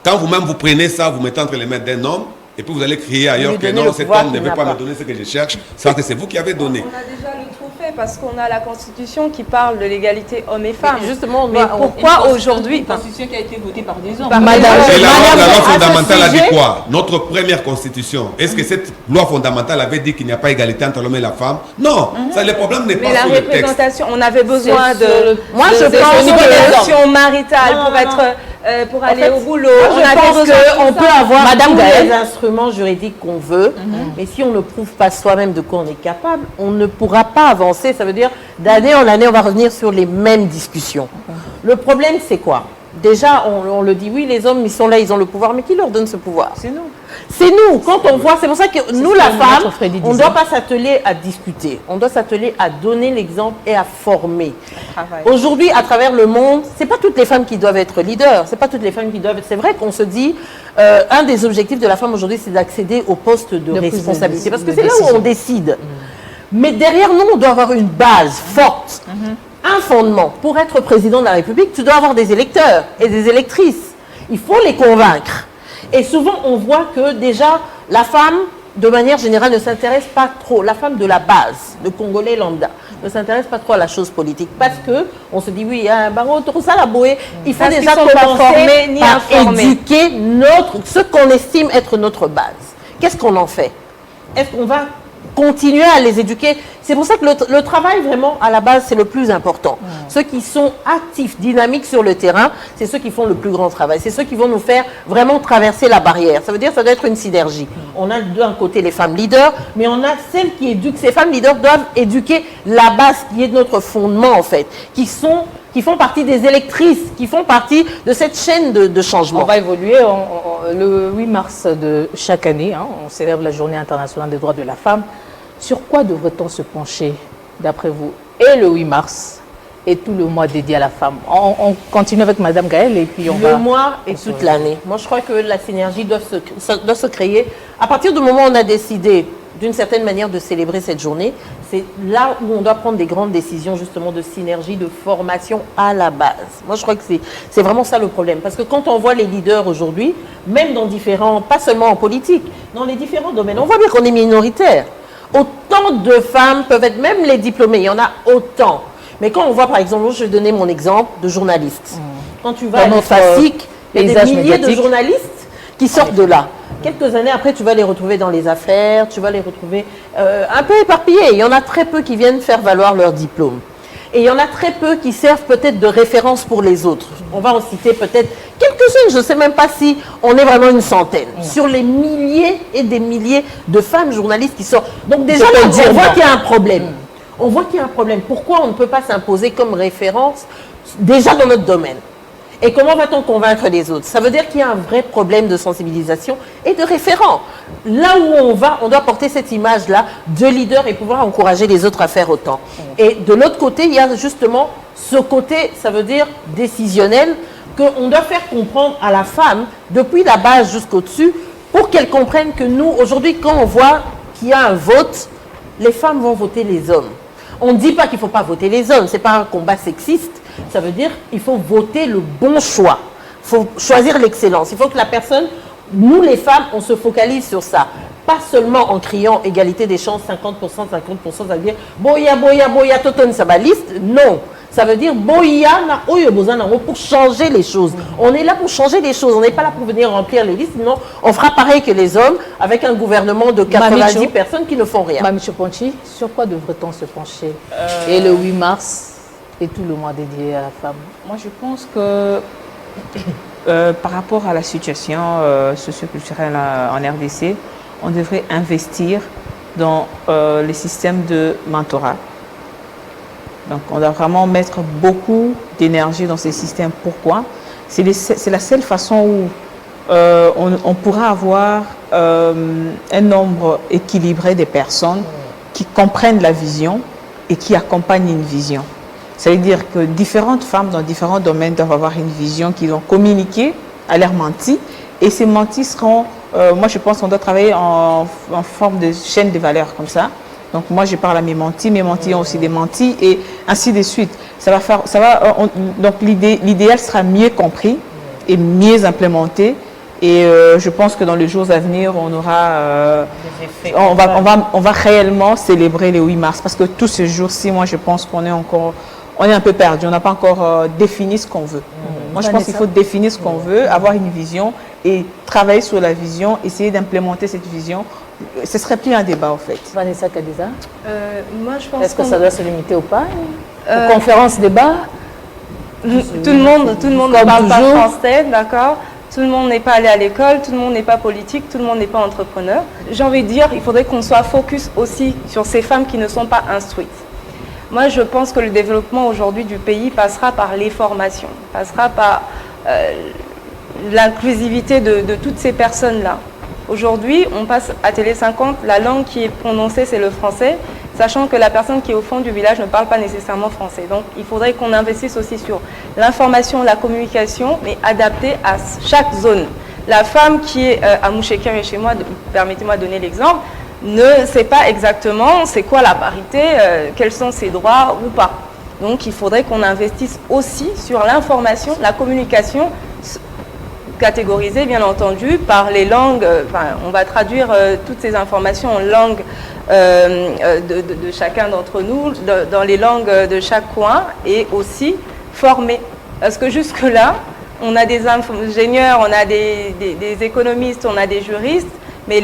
S6: Quand vous-même vous prenez ça, vous mettez entre les mains d'un homme, et puis vous allez crier ailleurs
S2: lui
S6: que
S2: donnez
S6: non,
S2: le
S6: cet
S2: pouvoir
S6: homme ne
S2: qu'il
S6: veut
S2: n'a
S6: pas
S2: pas.
S6: me donner ce que je cherche, c'est que c'est vous qui avez donné.
S4: On a déjà le trophée parce qu'on a la Constitution qui parle de l'égalité hommes et femmes.
S2: Justement, on
S4: Mais
S2: doit- on-
S4: pourquoi aujourd'hui...
S7: Une constitution qui a été votée par des hommes.
S1: Madame,
S6: Et la loi
S1: à ce
S6: fondamentale a dit
S1: sujet-
S6: quoi? Notre première constitution. Est-ce que cette loi fondamentale avait dit qu'il n'y a pas égalité entre l'homme et la femme? Non, ça, le problème n'est
S4: Mais
S6: pas
S4: la
S6: sur le texte.
S4: représentation, on avait besoin
S1: C'est sur
S4: de...
S1: le-
S2: Moi, je
S4: de
S2: pense
S4: situation maritale
S2: Non,
S4: pour
S2: non,
S4: être... pour aller
S2: fait,
S4: au boulot.
S2: Moi,
S4: On
S2: je
S4: avait
S2: pense
S4: besoin de
S2: qu'on
S4: ça.
S2: peut avoir
S1: Madame
S2: tous
S1: Gaëlle.
S2: les instruments juridiques qu'on veut, mais si on ne prouve pas soi-même de quoi on est capable, on ne pourra pas avancer. Ça veut dire, d'année en année, on va revenir sur les mêmes discussions. Le problème, c'est quoi? Déjà, on le dit, oui, les hommes, ils sont là, ils ont le pouvoir, mais qui leur donne ce pouvoir?
S3: C'est nous.
S2: C'est nous, quand on voit, c'est pour ça que nous,
S1: ce
S2: la
S1: que
S2: femme,
S1: Maître Freddy
S2: on ne
S1: disait.
S2: doit pas s'atteler à discuter, on doit s'atteler à donner l'exemple et à former.
S3: Travail.
S2: Aujourd'hui, à travers le monde, c'est pas toutes les femmes qui doivent être leaders, c'est pas toutes les femmes qui doivent être... C'est vrai qu'on se dit, un des objectifs de la femme aujourd'hui, c'est d'accéder au poste de
S1: prise de
S2: responsabilité, parce que
S1: de
S2: c'est là où
S1: décision.
S2: on décide. Mais derrière nous, on doit avoir une base forte, un fondement. Pour être président de la République, tu dois avoir des électeurs et des électrices. Il faut les convaincre. Et souvent, on voit que déjà, la femme, de manière générale, ne s'intéresse pas trop. La femme de la base, le Congolais lambda, ne s'intéresse pas trop à la chose politique. Parce que on se dit, oui, hein, Baro, tout ça, la bouée, il faut
S4: Parce
S2: déjà
S4: qu'ils sont pas
S2: commencer
S4: formés ni
S2: par
S4: informés.
S2: éduquer ce qu'on estime être notre base. Qu'est-ce qu'on en fait? Est-ce qu'on va continuer à les éduquer C'est pour ça que le travail, vraiment, à la base, c'est le plus important. Ceux qui sont actifs, dynamiques sur le terrain, c'est ceux qui font le plus grand travail. C'est ceux qui vont nous faire vraiment traverser la barrière. Ça veut dire que ça doit être une synergie. On a d'un côté les femmes leaders, mais on a celles qui éduquent. Ces femmes leaders doivent éduquer la base qui est notre fondement, en fait, qui font partie des électrices, qui font partie de cette chaîne de changement.
S1: On va évoluer. Le 8 mars de chaque année, hein, on célèbre la Journée internationale des droits de la femme. Sur quoi devrait-on se pencher, d'après vous, et le 8 mars, et tout le mois dédié à la femme? On continue avec Madame Gaëlle et puis on va...
S2: Le mois et toute l'année. Moi, je crois que la synergie doit se créer. À partir du moment où on a décidé, d'une certaine manière, de célébrer cette journée, c'est là où on doit prendre des grandes décisions, justement, de synergie, de formation à la base. Moi, je crois que c'est vraiment ça le problème. Parce que quand on voit les leaders aujourd'hui, même dans différents, pas seulement en politique, dans les différents domaines, on voit bien qu'on est minoritaire. Autant de femmes peuvent être, même les diplômés, il y en a autant. Mais quand on voit, par exemple, je vais donner mon exemple de journaliste. Quand tu vas à l'EFASIC, il y a des milliers de journalistes qui sortent de là. Quelques années après, tu vas les retrouver dans les affaires, tu vas les retrouver un peu éparpillés. Il y en a très peu qui viennent faire valoir leur diplôme. Et il y en a très peu qui servent peut-être de référence pour les autres. On va en citer peut-être quelques-unes, je ne sais même pas si on est vraiment une centaine. Sur les milliers et des milliers de femmes journalistes qui sortent. Donc déjà, on voit qu'il y a un problème. On voit qu'il y a un problème. Pourquoi on ne peut pas s'imposer comme référence déjà dans notre domaine? Et comment va-t-on convaincre les autres? Ça veut dire qu'il y a un vrai problème de sensibilisation et de référent. Là où on va, on doit porter cette image-là de leader et pouvoir encourager les autres à faire autant. Et de l'autre côté, il y a justement ce côté, ça veut dire décisionnel, qu'on doit faire comprendre à la femme, depuis la base jusqu'au-dessus, pour qu'elle comprenne que nous, aujourd'hui, quand on voit qu'il y a un vote, les femmes vont voter les hommes. On ne dit pas qu'il ne faut pas voter les hommes, ce n'est pas un combat sexiste. Ça veut dire qu'il faut voter le bon choix. Il faut choisir l'excellence. Il faut que la personne, nous les femmes, on se focalise sur ça. Pas seulement en criant égalité des chances, 50%, 50%, ça veut dire boya, boya, boya, toton, ça va liste. Non. Ça veut dire boya, na oyo, bozana, pour changer les choses. On est là pour changer les choses. On n'est pas là pour venir remplir les listes. Sinon, on fera pareil que les hommes avec un gouvernement de 90 personnes qui ne font rien.
S1: Mamicho Ponchi, sur quoi devrait-on se pencher? Et le 8 mars et tout le mois dédié à la femme.
S3: Moi, je pense que par rapport à la situation socio-culturelle en RDC, on devrait investir dans les systèmes de mentorat. Donc, on doit vraiment mettre beaucoup d'énergie dans ces systèmes. Pourquoi? C'est la seule façon où on pourra avoir un nombre équilibré de personnes qui comprennent la vision et qui accompagnent une vision. Ça veut dire que différentes femmes dans différents domaines doivent avoir une vision qu'ils ont communiquée à leurs mentis. Et ces mentis seront, moi je pense qu'on doit travailler en forme de chaîne de valeur comme ça. Donc moi je parle à mes mentis ont aussi des mentis et ainsi de suite. Donc l'idéal sera mieux compris et mieux implémenté. Et je pense que dans les jours à venir, on aura, on va réellement célébrer le 8 mars parce que tous ces jours-ci, moi je pense qu'on est un peu perdu. On n'a pas encore défini ce qu'on veut. Moi je pense qu'il faut définir ce qu'on veut, avoir une vision et travailler sur la vision, essayer d'implémenter cette vision. Ce serait plus un débat en fait.
S1: Vanessa Kadiza,
S4: moi je pense
S1: est-ce que ça doit se limiter au pas aux conférences, débats?
S4: Tout le monde ne parle pas français, d'accord? Tout le monde n'est pas allé à l'école, tout le monde n'est pas politique, tout le monde n'est pas entrepreneur. J'ai envie de dire, il faudrait qu'on soit focus aussi sur ces femmes qui ne sont pas instruites. Moi, je pense que le développement aujourd'hui du pays passera par les formations, passera par l'inclusivité de toutes ces personnes-là. Aujourd'hui, on passe à Télé 50, la langue qui est prononcée, c'est le français, sachant que la personne qui est au fond du village ne parle pas nécessairement français. Donc, il faudrait qu'on investisse aussi sur l'information, la communication, mais adaptée à chaque zone. La femme qui est à Mouchékiri chez moi, permettez-moi de donner l'exemple, ne sait pas exactement c'est quoi la parité, quels sont ses droits ou pas. Donc, il faudrait qu'on investisse aussi sur l'information, la communication, catégorisée bien entendu par les langues. On va traduire toutes ces informations en langue de chacun d'entre nous, dans les langues de chaque coin, et aussi former. Parce que jusque-là, on a des ingénieurs, on a des économistes, on a des juristes, mais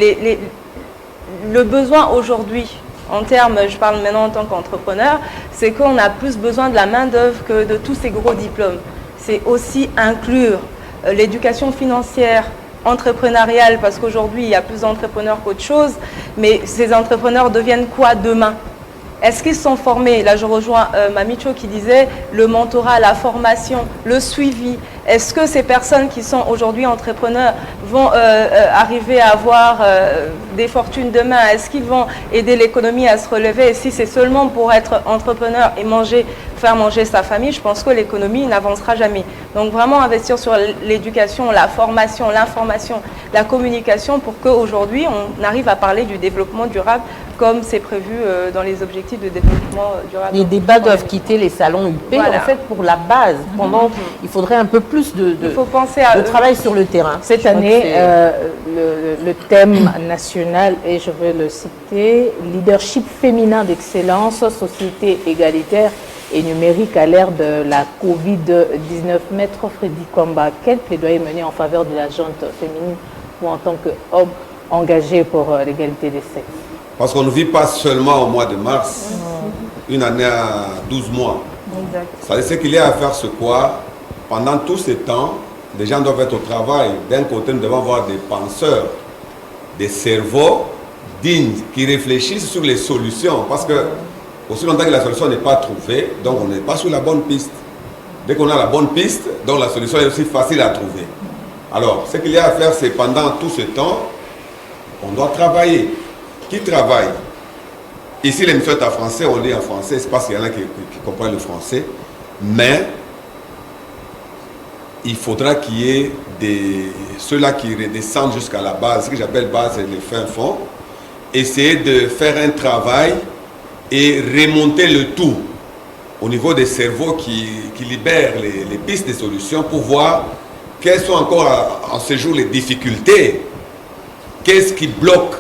S4: le besoin aujourd'hui en termes, je parle maintenant en tant qu'entrepreneur, c'est qu'on a plus besoin de la main-d'œuvre que de tous ces gros diplômes. C'est aussi inclure l'éducation financière, entrepreneuriale, parce qu'aujourd'hui, il y a plus d'entrepreneurs qu'autre chose, mais ces entrepreneurs deviennent quoi demain? Est-ce qu'ils sont formés? Là, je rejoins Mamicho qui disait le mentorat, la formation, le suivi. Est-ce que ces personnes qui sont aujourd'hui entrepreneurs vont arriver à avoir des fortunes demain? Est-ce qu'ils vont aider l'économie à se relever? Et si c'est seulement pour être entrepreneur et faire manger sa famille, je pense que l'économie n'avancera jamais. Donc vraiment investir sur l'éducation, la formation, l'information, la communication pour qu'aujourd'hui on arrive à parler du développement durable comme c'est prévu dans les objectifs de développement durable.
S2: Les débats doivent quitter les salons UP,
S4: Voilà.
S2: en fait, pour la base. Pendant, il faudrait un peu plus de
S4: Il faut penser à
S2: travail sur le terrain.
S1: Cette année, le thème national est, je vais le citer, leadership féminin d'excellence, société égalitaire et numérique à l'ère de la Covid-19. Maître Freddy Kwamba, quel plaidoyer mener en faveur de la gente féminine ou en tant qu'homme engagé pour l'égalité des sexes?
S6: Parce qu'on ne vit pas seulement au mois de mars, une année à 12 mois.
S4: Exact.
S6: Ce qu'il y a à faire, c'est quoi? Pendant tout ce temps, les gens doivent être au travail. D'un côté, nous devons avoir des penseurs, des cerveaux dignes qui réfléchissent sur les solutions. Parce que, aussi longtemps que la solution n'est pas trouvée, donc on n'est pas sur la bonne piste. Dès qu'on a la bonne piste, donc la solution est aussi facile à trouver. Alors, ce qu'il y a à faire, c'est pendant tout ce temps, on doit travailler. Qui travaille? Ici, l'émission est en français, on lit en français, c'est parce qu'il y en a qui comprennent le français. Mais, il faudra qu'il y ait ceux-là qui redescendent jusqu'à la base, ce que j'appelle base et les fins fonds, essayer de faire un travail et remonter le tout au niveau des cerveaux qui libèrent les pistes de solutions pour voir quelles sont encore en ce jour les difficultés, qu'est-ce qui bloque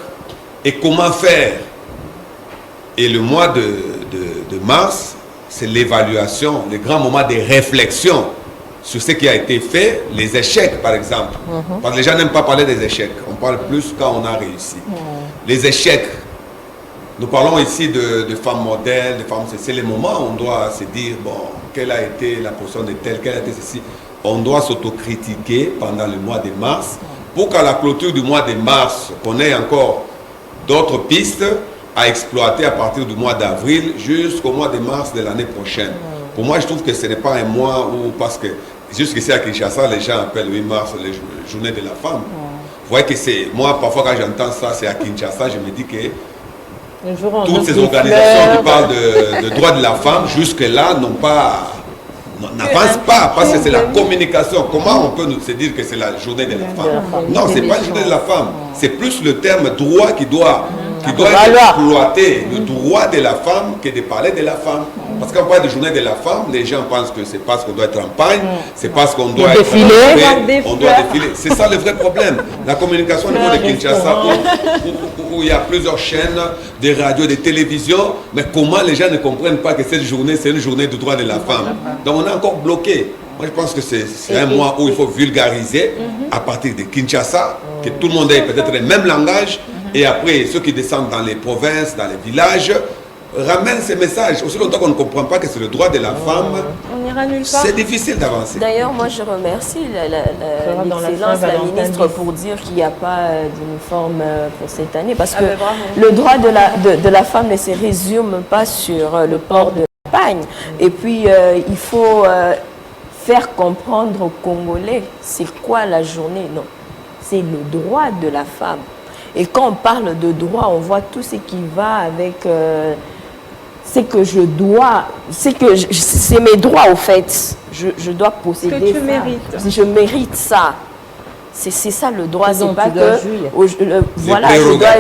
S6: et comment faire. Et le mois de mars, c'est l'évaluation, le grand moment de réflexion sur ce qui a été fait, les échecs par exemple. Parce que les gens n'aiment pas parler des échecs, on parle plus quand on a réussi. Les échecs, nous parlons ici de femmes modèles, de femmes, c'est le moment où on doit se dire, bon, quelle a été la position de telle, quelle a été ceci. On doit s'autocritiquer pendant le mois de mars, pour qu'à la clôture du mois de mars, qu'on ait encore d'autres pistes à exploiter à partir du mois d'avril jusqu'au mois de mars de l'année prochaine. Pour moi, je trouve que ce n'est pas un mois où, parce que jusqu'ici à Kinshasa, les gens appellent le 8 mars la journée de la femme. Vous voyez que c'est, moi, parfois quand j'entends ça, c'est à Kinshasa, je me dis que toutes ces organisations qui parlent de droits de la femme, jusque-là, n'avancent pas, parce que c'est la communication. Comment on peut se dire que c'est la journée de la femme? Non, ce n'est pas la journée de la femme. C'est plus le terme droit qui doit être exploité, le droit de la femme, que de parler de la femme. Parce qu'on parle de journée de la femme, les gens pensent que c'est parce qu'on doit être en pagne, c'est parce qu'on doit
S1: défiler.
S6: On doit défiler. C'est ça le vrai problème. La communication au niveau de Kinshasa, où il y a plusieurs chaînes, des radios, des télévisions, mais comment les gens ne comprennent pas que cette journée, c'est une journée du droit de la femme. Donc on est encore bloqué. Moi je pense que c'est un mois où il faut vulgariser à partir de Kinshasa, que tout le monde ait peut-être le même langage, et après ceux qui descendent dans les provinces, dans les villages, ramènent ces messages. Aussi longtemps qu'on ne comprend pas que c'est le droit de la femme,
S4: On ira nulle part.
S6: c'est difficile d'avancer.
S5: D'ailleurs, moi, je remercie l'excellence, la ministre, pour dire qu'il n'y a pas d'uniforme pour cette année. Parce que le droit de la femme ne se résume pas sur le port de la pagne. Et puis, il faut faire comprendre aux Congolais c'est quoi la journée. Non, c'est le droit de la femme. Et quand on parle de droit, on voit tout ce qui va avec... c'est que je dois, c'est mes droits au fait. Je dois posséder.
S4: Ce que tu mérites.
S5: Je mérite ça. C'est ça le droit. C'est pas
S2: que
S5: voilà,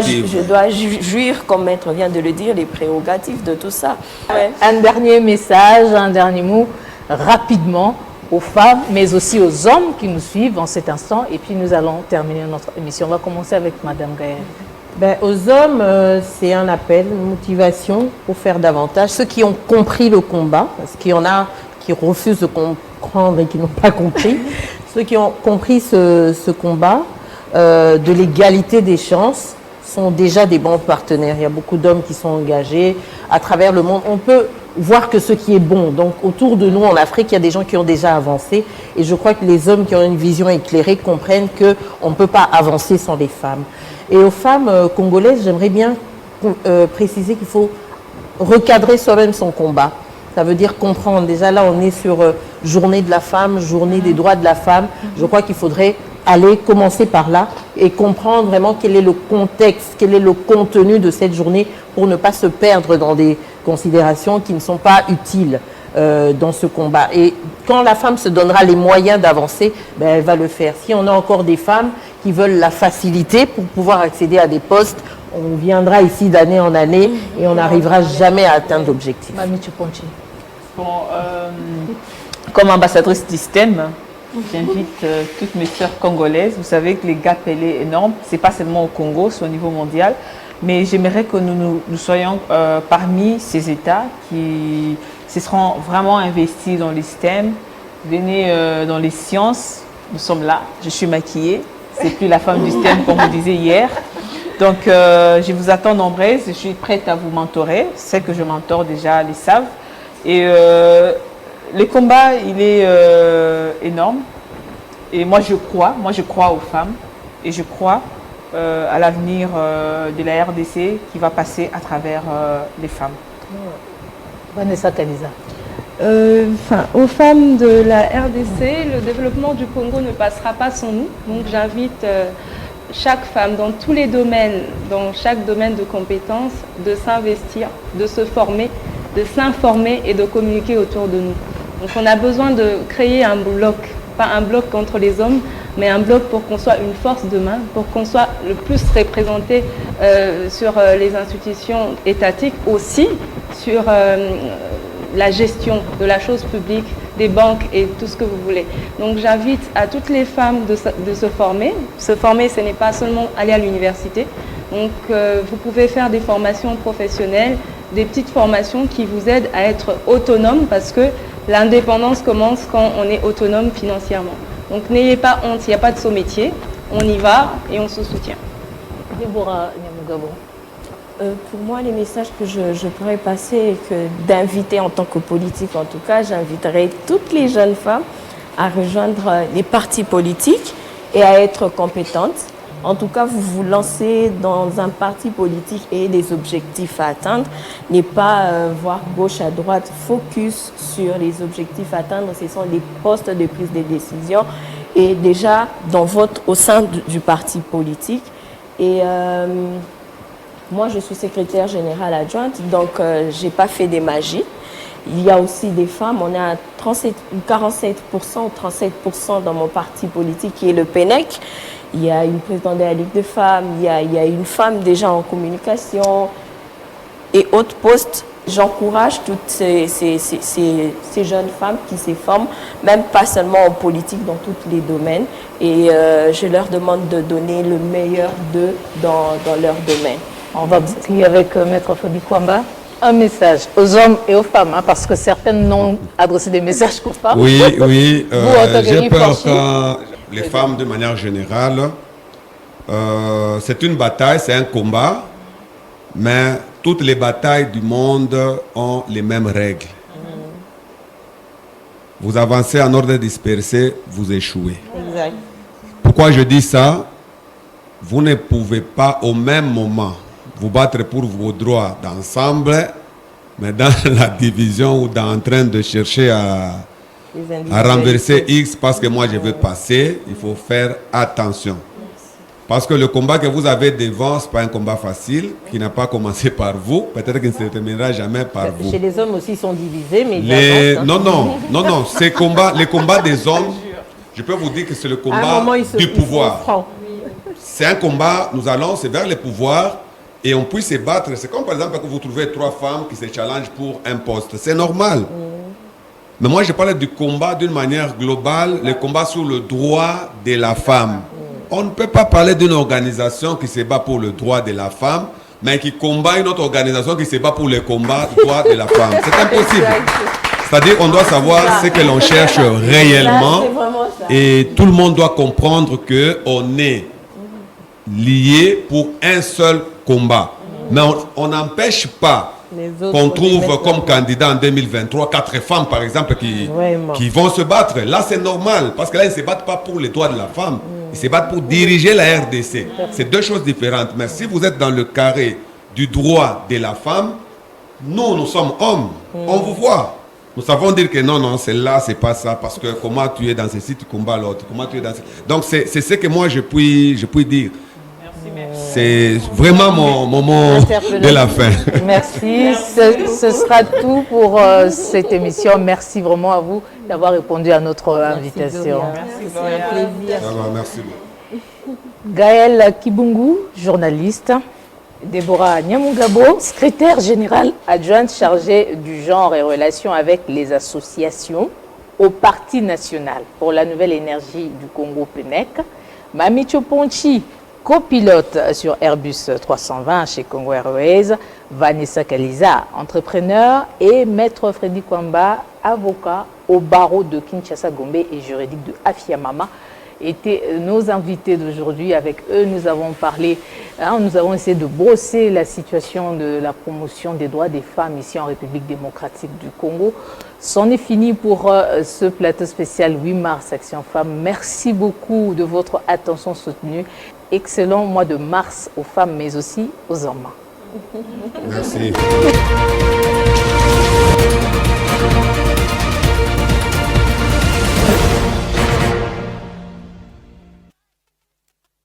S5: je dois jouir, comme maître vient de le dire, les prérogatives de tout ça.
S1: Ouais. Un dernier message, un dernier mot, rapidement, aux femmes, mais aussi aux hommes qui nous suivent en cet instant. Et puis nous allons terminer notre émission. On va commencer avec Madame Gaëlle.
S2: Aux hommes, c'est un appel, une motivation pour faire davantage. Ceux qui ont compris le combat, parce qu'il y en a qui refusent de comprendre et qui n'ont pas compris. Ceux qui ont compris ce combat de l'égalité des chances, sont déjà des bons partenaires. Il y a beaucoup d'hommes qui sont engagés à travers le monde. On peut voir que ce qui est bon. Donc autour de nous en Afrique, il y a des gens qui ont déjà avancé et je crois que les hommes qui ont une vision éclairée comprennent qu'on ne peut pas avancer sans les femmes. Et aux femmes congolaises, j'aimerais bien préciser qu'il faut recadrer soi-même son combat. Ça veut dire comprendre. Déjà là, on est sur journée de la femme, journée des droits de la femme. Je crois qu'il faudrait aller commencer par là et comprendre vraiment quel est le contexte, quel est le contenu de cette journée pour ne pas se perdre dans des considérations qui ne sont pas utiles dans ce combat. Et quand la femme se donnera les moyens d'avancer, ben, elle va le faire. Si on a encore des femmes qui veulent la facilité pour pouvoir accéder à des postes, on viendra ici d'année en année et on n'arrivera jamais à atteindre l'objectif.
S1: Mami Chuponchi.
S3: Bon, comme ambassadrice d'ISTEM, j'invite toutes mes sœurs congolaises. Vous savez que les gaps, elle est énorme. Ce n'est pas seulement au Congo, c'est au niveau mondial. Mais j'aimerais que nous soyons parmi ces États qui se seront vraiment investis dans l'ISTEM. Venez dans les sciences. Nous sommes là. Je suis maquillée. C'est plus la femme du STEM comme vous disiez hier. Donc, je vous attends nombreuses. Je suis prête à vous mentorer. Celles que je mentore déjà les savent. Et le combat, il est énorme. Et moi, je crois aux femmes. Et je crois à l'avenir de la RDC qui va passer à travers les femmes.
S1: Vanessa Kaliza.
S4: Aux femmes de la RDC, le développement du Congo ne passera pas sans nous. Donc j'invite chaque femme dans tous les domaines, dans chaque domaine de compétences, de s'investir, de se former, de s'informer et de communiquer autour de nous. Donc on a besoin de créer un bloc, pas un bloc contre les hommes, mais un bloc pour qu'on soit une force demain, pour qu'on soit le plus représenté sur les institutions étatiques, aussi sur la gestion de la chose publique, des banques et tout ce que vous voulez. Donc j'invite à toutes les femmes de se former. Se former, ce n'est pas seulement aller à l'université. Donc vous pouvez faire des formations professionnelles, des petites formations qui vous aident à être autonome parce que l'indépendance commence quand on est autonome financièrement. Donc n'ayez pas honte, il n'y a pas de saut métier. On y va et on se soutient.
S1: Déborah Nyamugabo.
S5: Pour moi, les messages que je pourrais passer, d'inviter en tant que politique, en tout cas, j'inviterai toutes les jeunes femmes à rejoindre les partis politiques et à être compétentes. En tout cas, vous vous lancez dans un parti politique et des objectifs à atteindre. Ne pas voir gauche à droite, focus sur les objectifs à atteindre. Ce sont les postes de prise de décision et déjà au sein du parti politique. Et moi, je suis secrétaire générale adjointe, donc je n'ai pas fait des magies. Il y a aussi des femmes, on a 47% ou 37% dans mon parti politique qui est le PENEC. Il y a une présidente de la Ligue de femmes, il y a une femme déjà en communication et autres postes. J'encourage toutes ces jeunes femmes qui se forment, même pas seulement en politique, dans tous les domaines. Et je leur demande de donner le meilleur d'eux dans leur domaine.
S1: On va boucler avec Maître Fodi Kwamba. Un message aux hommes et aux femmes, hein, parce que certaines n'ont adressé des messages qu'aux femmes.
S6: Oui, j'ai peur que les femmes, de manière générale, c'est une bataille, c'est un combat, mais toutes les batailles du monde ont les mêmes règles. Vous avancez en ordre dispersé, vous échouez.
S2: Exact.
S6: Pourquoi je dis ça? Vous ne pouvez pas au même moment vous battre pour vos droits d'ensemble, mais dans la division ou en train de chercher à renverser X parce que moi je veux passer, il faut faire attention. Parce que le combat que vous avez devant, ce n'est pas un combat facile, qui n'a pas commencé par vous, peut-être qu'il ne se terminera jamais par vous.
S2: Chez les hommes aussi, ils sont divisés, mais
S6: non, les combats des hommes, je peux vous dire que c'est le combat du pouvoir. C'est un combat, c'est vers le pouvoir, et on peut se battre. C'est comme par exemple que vous trouvez 3 femmes qui se challengent pour un poste. C'est normal. Mais moi, je parle du combat d'une manière globale, le combat sur le droit de la femme. On ne peut pas parler d'une organisation qui se bat pour le droit de la femme, mais qui combat une autre organisation qui se bat pour le droit de la femme. C'est impossible. C'est-à-dire qu'on doit savoir ce que l'on cherche réellement, et tout le monde doit comprendre qu'on est liés pour un seul combat. Mais on n'empêche pas qu'on trouve comme candidat en 2023 4 femmes, par exemple, qui vont se battre. Là, c'est normal, parce que là, ils ne se battent pas pour les droits de la femme. Ils se battent pour diriger la RDC. C'est deux choses différentes. Mais si vous êtes dans le carré du droit de la femme, nous sommes hommes. On vous voit. Nous savons dire que non, celle-là, c'est pas ça, parce que comment tu es dans ceci, tu combats l'autre. Comment tu es dans Donc, c'est ce que moi, je puis dire. C'est vraiment mon moment de la fin.
S1: Merci. Ce sera tout pour cette émission. Merci vraiment à vous d'avoir répondu à notre invitation.
S3: Merci, Gloria.
S2: C'est un plaisir.
S6: Merci beaucoup.
S1: Gaël Kibungu, journaliste. Déborah Nyamugabo, secrétaire générale adjointe chargée du genre et relations avec les associations au Parti national pour la nouvelle énergie du Congo PENEC. Mami Choponchi, copilote sur Airbus 320 chez Congo Airways. Vanessa Kaliza, entrepreneur. Et Maître Freddy Kwamba, avocat au barreau de Kinshasa-Gombe et juridique de Afiamama, étaient nos invités d'aujourd'hui. Avec eux, nous avons parlé, nous avons essayé de brosser la situation de la promotion des droits des femmes ici en République démocratique du Congo. C'en est fini pour ce plateau spécial 8 mars Action Femmes. Merci beaucoup de votre attention soutenue. Excellent mois de mars aux femmes, mais aussi aux hommes.
S6: Merci.